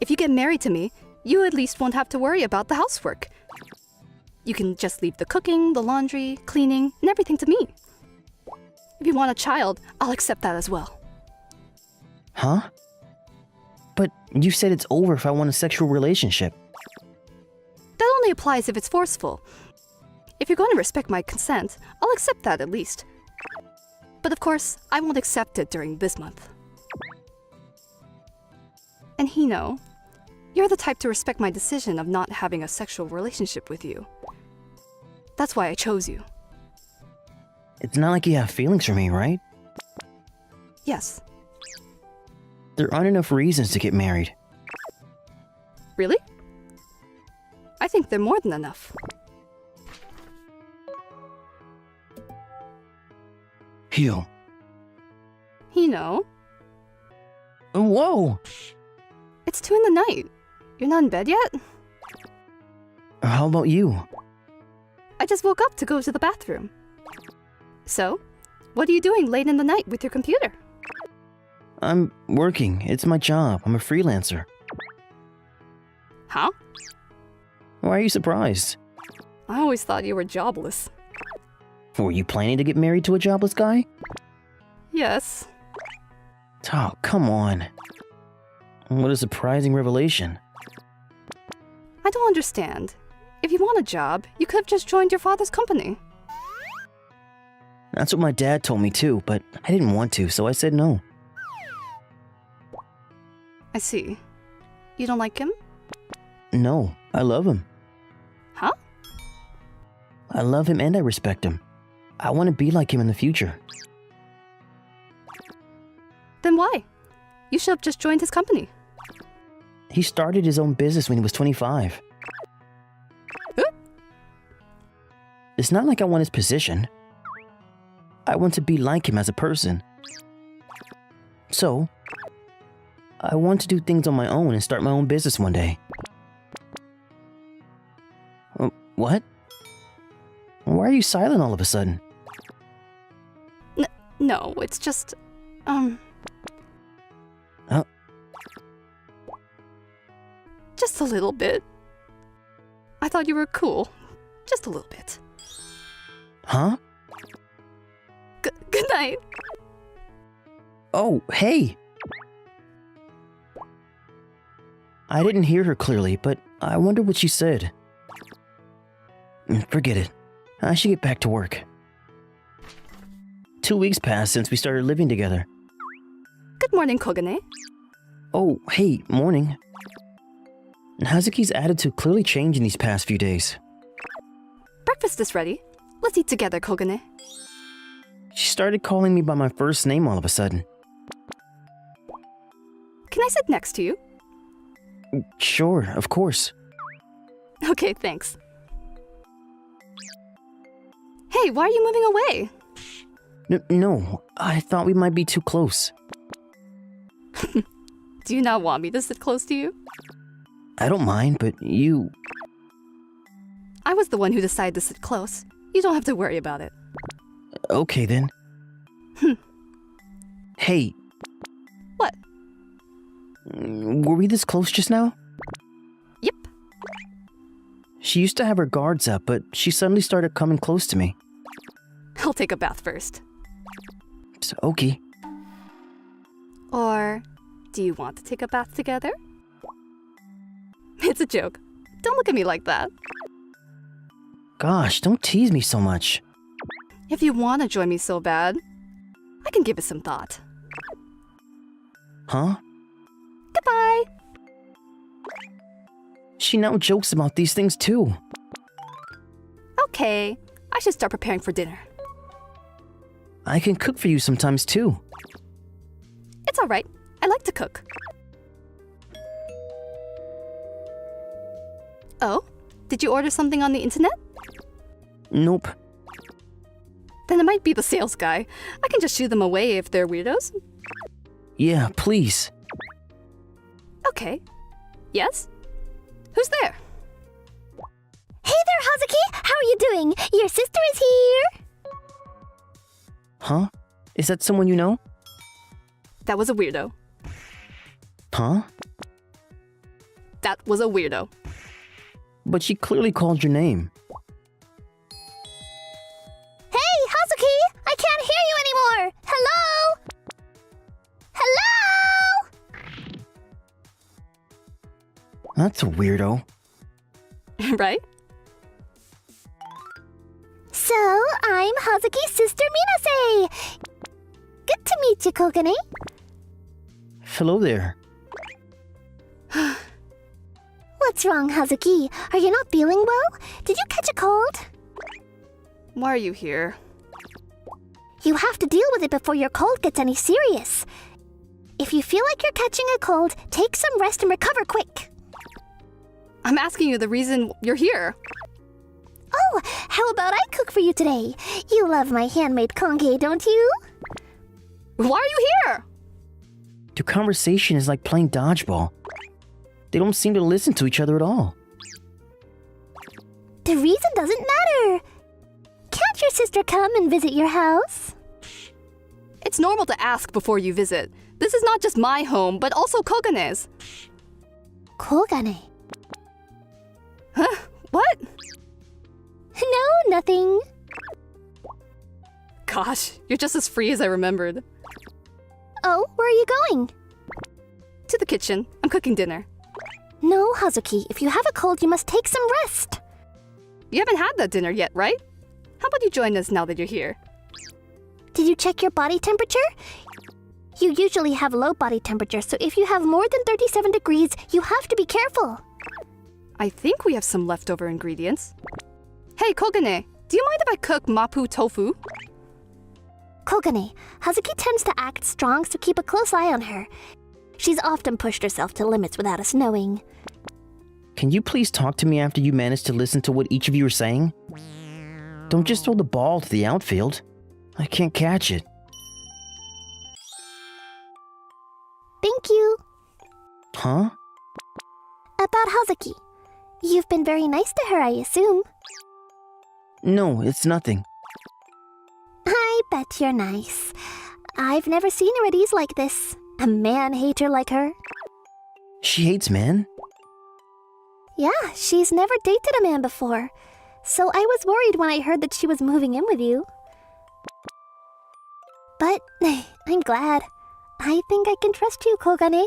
If you get married to me, you at least won't have to worry about the housework. You can just leave the cooking, the laundry, cleaning, and everything to me. If you want a child, I'll accept that as well. Huh? But you said it's over if I want a sexual relationship. That only applies if it's forceful. If you're going to respect my consent, I'll accept that at least. But of course, I won't accept it during this month. And Hino, you're the type to respect my decision of not having a sexual relationship with you. That's why I chose you. It's not like you have feelings for me, right? Yes. There aren't enough reasons to get married. Really? I think they're more than enough. Hyo. Hino, Whoa! it's 2 in the night. You're not in bed yet? How about you? I just woke up to go to the bathroom. So, what are you doing late in the night with your computer? I'm working. It's my job. I'm a freelancer. Huh? Why are you surprised? I always thought you were jobless. Were you planning to get married to a jobless guy? Yes. Oh, come on. What a surprising revelation. I don't understand. If you want a job, you could have just joined your father's company. That's what my dad told me too, but I didn't want to, so I said no. I see. You don't like him? No, I love him. Huh? I love him and I respect him. I want to be like him in the future. Then why? You should have just joined his company. He started his own business when he was 25. Huh? It's not like I want his position. I want to be like him as a person. So, I want to do things on my own and start my own business one day. What? Why are you silent all of a sudden? No, it's just, Just a little bit. I thought you were cool. Just a little bit. Huh? Good night. Oh, hey! I didn't hear her clearly, but I wonder what she said. Forget it. I should get back to work. 2 weeks passed since we started living together. Good morning, Kogane. Oh, hey, morning. Hazuki's attitude clearly changed in these past few days. Breakfast is ready. Let's eat together, Kogane. She started calling me by my first name all of a sudden. Can I sit next to you? Sure, of course. Okay, thanks. Hey, why are you moving away? No, I thought we might be too close. Do you not want me to sit close to you? I don't mind, but you... I was the one who decided to sit close. You don't have to worry about it. Okay, then. Hey. What? Were we this close just now? Yep. She used to have her guards up, but she suddenly started coming close to me. I'll take a bath first. So, okay. Or, do you want to take a bath together? It's a joke. Don't look at me like that. Gosh, don't tease me so much. If you want to join me so bad, I can give it some thought. Huh? Goodbye! She now jokes about these things too. Okay, I should start preparing for dinner. I can cook for you sometimes too. It's alright. I like to cook. Oh? Did you order something on the internet? Nope. Then it might be the sales guy. I can just shoo them away if they're weirdos. Yeah, please. Okay. Yes? Who's there? Hey there, Hazuki! How are you doing? Your sister is here! Huh? Is that someone you know? That was a weirdo. Huh? That was a weirdo. But she clearly called your name. Hey, Hazuki! I can't hear you anymore! Hello? Hello? That's a weirdo. Right? So, I'm Hazuki's sister Minase! Good to meet you, Kogane. Hello there. What's wrong, Hazuki? Are you not feeling well? Did you catch a cold? Why are you here? You have to deal with it before your cold gets any serious. If you feel like you're catching a cold, take some rest and recover quick. I'm asking you the reason you're here. Oh, how about I cook for you today? You love my handmade conge, don't you? Why are you here? Your conversation is like playing dodgeball. They don't seem to listen to each other at all. The reason doesn't matter. Can't your sister come and visit your house? It's normal to ask before you visit. This is not just my home, but also Kogane's. Kogane. Huh? What? No, nothing. Gosh, you're just as free as I remembered. Oh, where are you going? To the kitchen. I'm cooking dinner. No, Hazuki. If you have a cold, you must take some rest. You haven't had that dinner yet, right? How about you join us now that you're here? Did you check your body temperature? You usually have low body temperature, so if you have more than 37 degrees, you have to be careful. I think we have some leftover ingredients. Hey, Kogane, do you mind if I cook mapu tofu? Kogane, Hazuki tends to act strong, so keep a close eye on her. She's often pushed herself to limits without us knowing. Can you please talk to me after you manage to listen to what each of you are saying? Don't just throw the ball to the outfield. I can't catch it. Thank you. Huh? About Hazuki. You've been very nice to her, I assume. No, it's nothing. I bet you're nice. I've never seen her at ease like this. A man-hater like her. She hates men? Yeah, she's never dated a man before. So I was worried when I heard that she was moving in with you. But I'm glad. I think I can trust you, Kogane.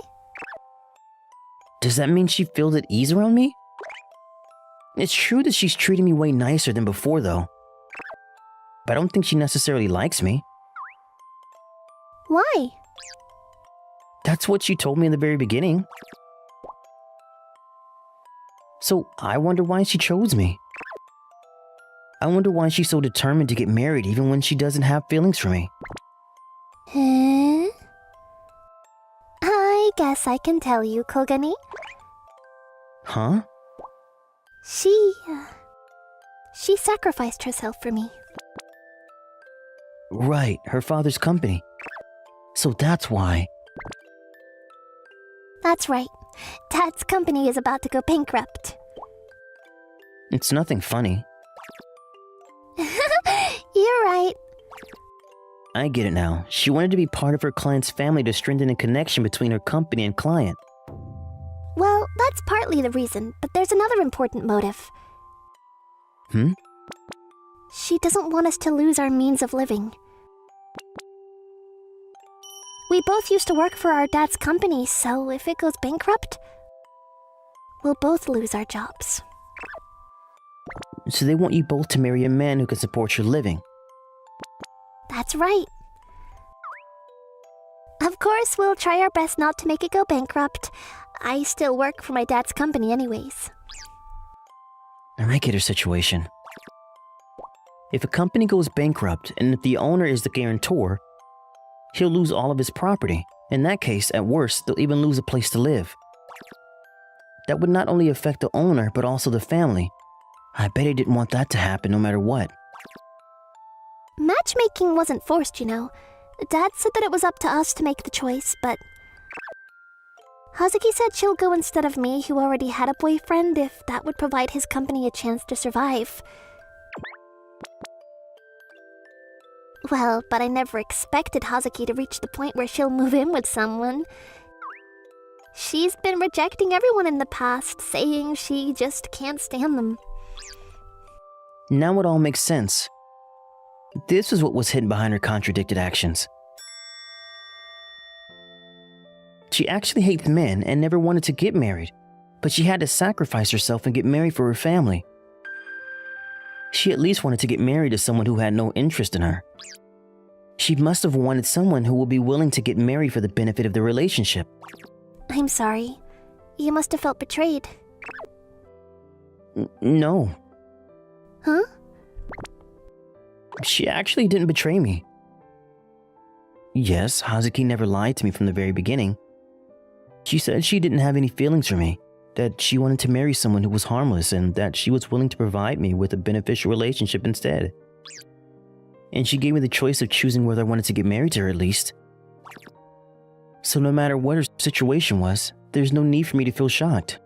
Does that mean she feels at ease around me? It's true that she's treating me way nicer than before, though. But I don't think she necessarily likes me. Why? That's what she told me in the very beginning. So I wonder why she chose me. I wonder why she's so determined to get married even when she doesn't have feelings for me. Huh? I guess I can tell you, Kogane. Huh? She sacrificed herself for me. Right, her father's company. So that's why. That's right. Dad's company is about to go bankrupt. It's nothing funny. You're right. I get it now. She wanted to be part of her client's family to strengthen a connection between her company and client. Well, that's partly the reason, but there's another important motive. Hmm? She doesn't want us to lose our means of living. We both used to work for our dad's company, so if it goes bankrupt, we'll both lose our jobs. So they want you both to marry a man who can support your living. That's right. Of course, we'll try our best not to make it go bankrupt. I still work for my dad's company anyways. I get her situation. If a company goes bankrupt and if the owner is the guarantor, he'll lose all of his property. In that case, at worst, they'll even lose a place to live. That would not only affect the owner, but also the family. I bet he didn't want that to happen no matter what. Matchmaking wasn't forced, you know. Dad said that it was up to us to make the choice, but Hazuki said she'll go instead of me, who already had a boyfriend, if that would provide his company a chance to survive. Well, but I never expected Hazuki to reach the point where she'll move in with someone. She's been rejecting everyone in the past, saying she just can't stand them. Now it all makes sense. This is what was hidden behind her contradicted actions. She actually hates men and never wanted to get married, but she had to sacrifice herself and get married for her family. She at least wanted to get married to someone who had no interest in her. She must have wanted someone who would be willing to get married for the benefit of the relationship. I'm sorry. You must have felt betrayed. No. Huh? She actually didn't betray me. Yes, Hazuki never lied to me from the very beginning. She said she didn't have any feelings for me, that she wanted to marry someone who was harmless, and that she was willing to provide me with a beneficial relationship instead. And she gave me the choice of choosing whether I wanted to get married to her at least. So no matter what her situation was, there's no need for me to feel shocked.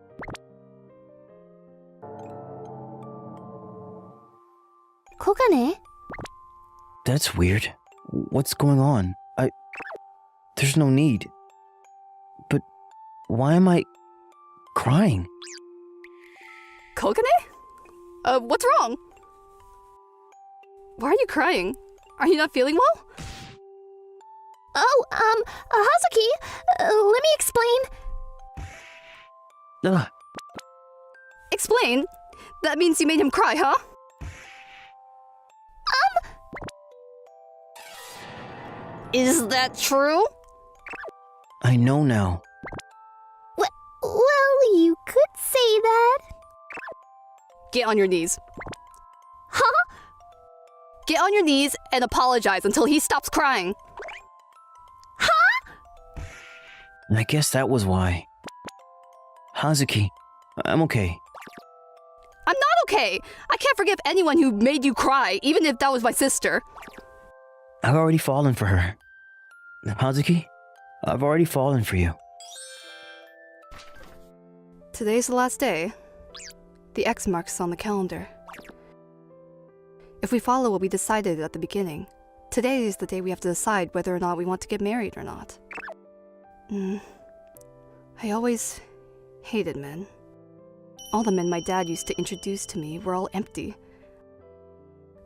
Kokane? That's weird. What's going on? There's no need. But why am I crying? Kokane? What's wrong? Why are you crying? Are you not feeling well? Oh, Hazuki, let me explain. Ugh. Explain? That means you made him cry, huh? Is that true? I know now. Well, you could say that. Get on your knees. Huh? Get on your knees and apologize until he stops crying. I guess that was why. Hazuki, I'm okay. I'm not okay. I can't forgive anyone who made you cry, even if that was my sister. I've already fallen for her. Hazuki, I've already fallen for you. Today's the last day. The X marks on the calendar. If we follow what we decided at the beginning, today is the day we have to decide whether or not we want to get married or not. I always hated men. All the men my dad used to introduce to me were all empty.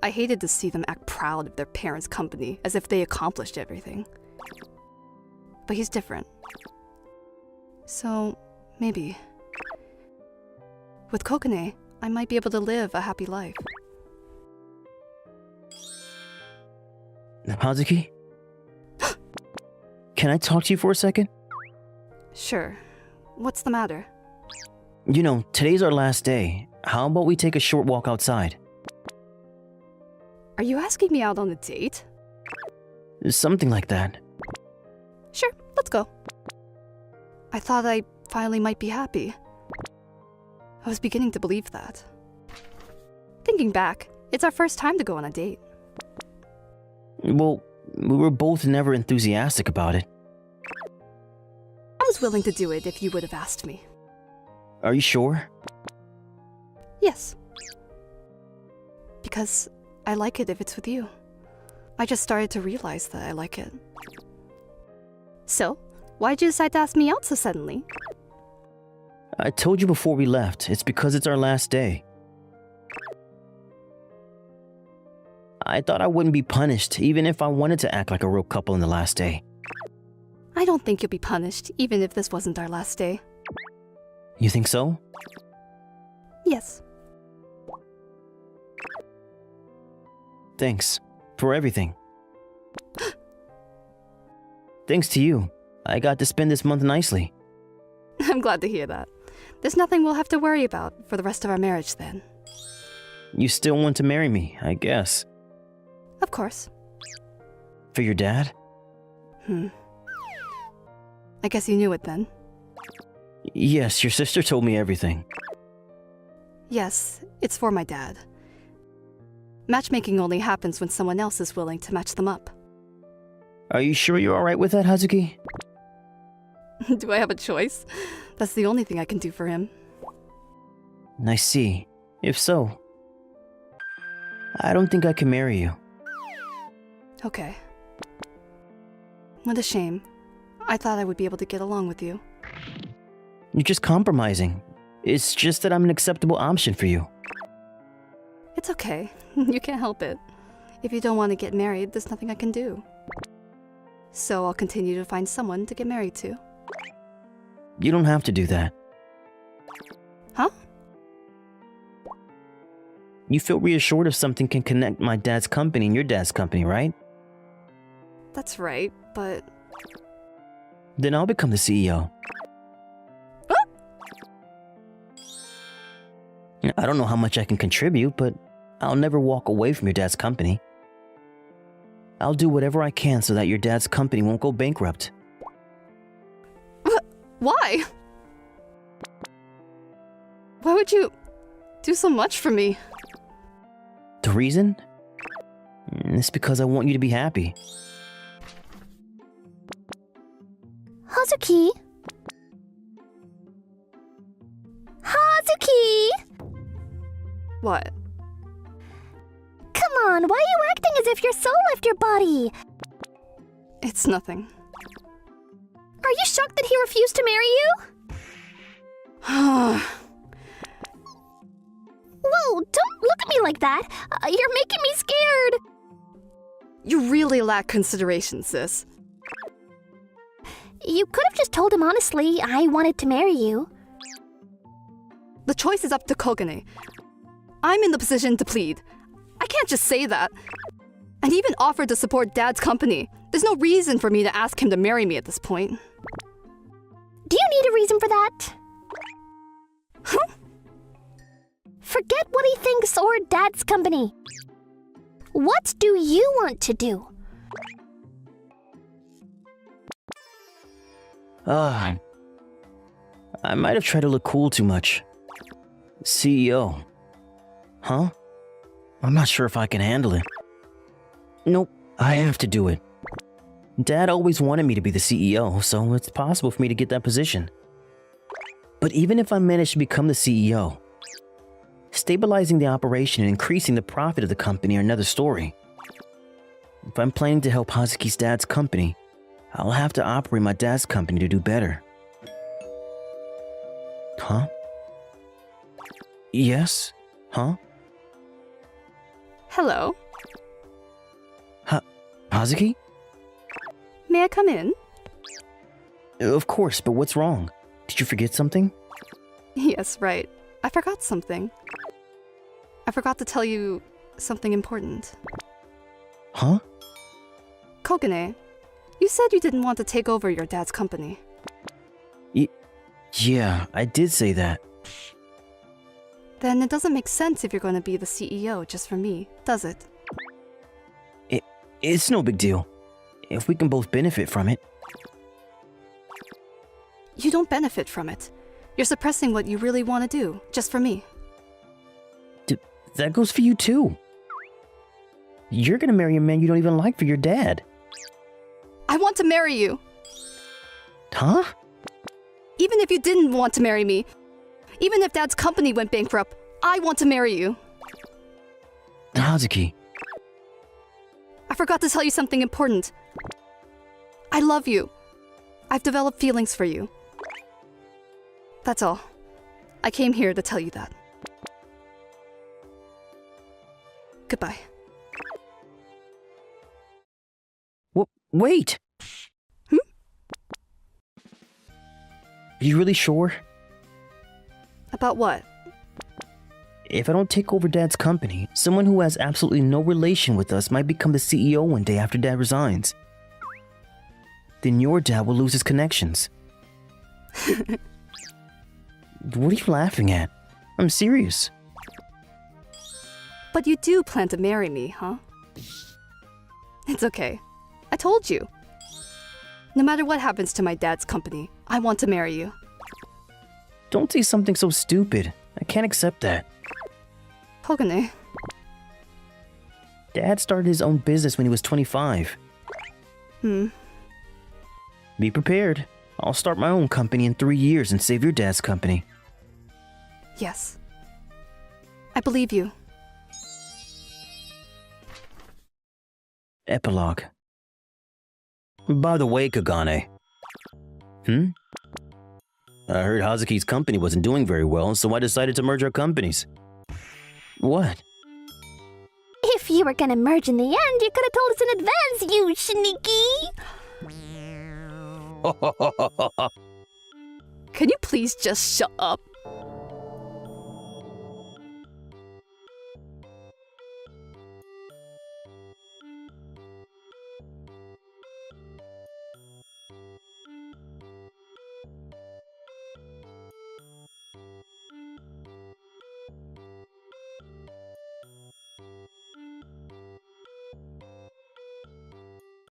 I hated to see them act proud of their parents' company, as if they accomplished everything. But he's different. So, maybe. With Kokane, I might be able to live a happy life. Hazuki? Can I talk to you for a second? Sure. What's the matter? You know, today's our last day. How about we take a short walk outside? Are you asking me out on a date? Something like that. Sure, let's go. I thought I finally might be happy. I was beginning to believe that. Thinking back, it's our first time to go on a date. Well, we were both never enthusiastic about it. I was willing to do it if you would have asked me. Are you sure? Yes. Because I like it if it's with you. I just started to realize that I like it. So, why'd you decide to ask me out so suddenly? I told you before we left, it's because it's our last day. I thought I wouldn't be punished, even if I wanted to act like a real couple in the last day. I don't think you'll be punished, even if this wasn't our last day. You think so? Yes. Thanks. For everything. Thanks to you. I got to spend this month nicely. I'm glad to hear that. There's nothing we'll have to worry about for the rest of our marriage then. You still want to marry me, I guess. Of course. For your dad? I guess you knew it then. Yes, your sister told me everything. Yes, it's for my dad. Matchmaking only happens when someone else is willing to match them up. Are you sure you're alright with that, Hazuki? Do I have a choice? That's the only thing I can do for him. I see. If so, I don't think I can marry you. Okay. What a shame. I thought I would be able to get along with you. You're just compromising. It's just that I'm an acceptable option for you. It's okay. You can't help it. If you don't want to get married, there's nothing I can do. So I'll continue to find someone to get married to. You don't have to do that. Huh? You feel reassured if something can connect my dad's company and your dad's company, right? That's right, but... Then I'll become the CEO. I don't know how much I can contribute, but I'll never walk away from your dad's company. I'll do whatever I can so that your dad's company won't go bankrupt. Why? Why would you do so much for me? The reason? It's because I want you to be happy. Hazuki? Hazuki! What? Come on, why are you acting as if your soul left your body? It's nothing. Are you shocked that he refused to marry you? Whoa, don't look at me like that. You're making me scared. You really lack consideration, sis. You could have just told him honestly, I wanted to marry you. The choice is up to Kogane. I'm in the position to plead. I can't just say that. And he even offered to support Dad's company. There's no reason for me to ask him to marry me at this point. Do you need a reason for that? Huh? Forget what he thinks or Dad's company. What do you want to do? I might have tried to look cool too much. CEO. Huh? I'm not sure if I can handle it. Nope, I have to do it. Dad always wanted me to be the CEO, so it's possible for me to get that position. But even if I manage to become the CEO, stabilizing the operation and increasing the profit of the company are another story. If I'm planning to help Hazuki's dad's company, I'll have to operate my dad's company to do better. Huh? Yes? Huh? Hello? Hazuki? May I come in? Of course, but what's wrong? Did you forget something? Yes, right. I forgot something. I forgot to tell you something important. Huh? Kogane, you said you didn't want to take over your dad's company. Yeah, I did say that. Then it doesn't make sense if you're going to be the CEO just for me, does it? It's no big deal. If we can both benefit from it. You don't benefit from it. You're suppressing what you really want to do, just for me. That goes for you too. You're gonna marry a man you don't even like for your dad. I want to marry you. Huh? Even if you didn't want to marry me, even if Dad's company went bankrupt, I want to marry you. Hazuki. I forgot to tell you something important. I love you. I've developed feelings for you. That's all. I came here to tell you that. Goodbye. Wait! Hmm? Are you really sure? About what? If I don't take over Dad's company, someone who has absolutely no relation with us might become the CEO one day after Dad resigns. Then your dad will lose his connections. What are you laughing at? I'm serious. But you do plan to marry me, huh? It's okay. I told you. No matter what happens to my dad's company, I want to marry you. Don't say something so stupid. I can't accept that. Pogane. Dad started his own business when he was 25. Be prepared. I'll start my own company in 3 years and save your dad's company. Yes. I believe you. Epilogue. By the way, Kagane. I heard Hazuki's company wasn't doing very well, so I decided to merge our companies. What? If you were gonna merge in the end, you could have told us in advance, you sneaky! Can you please just shut up?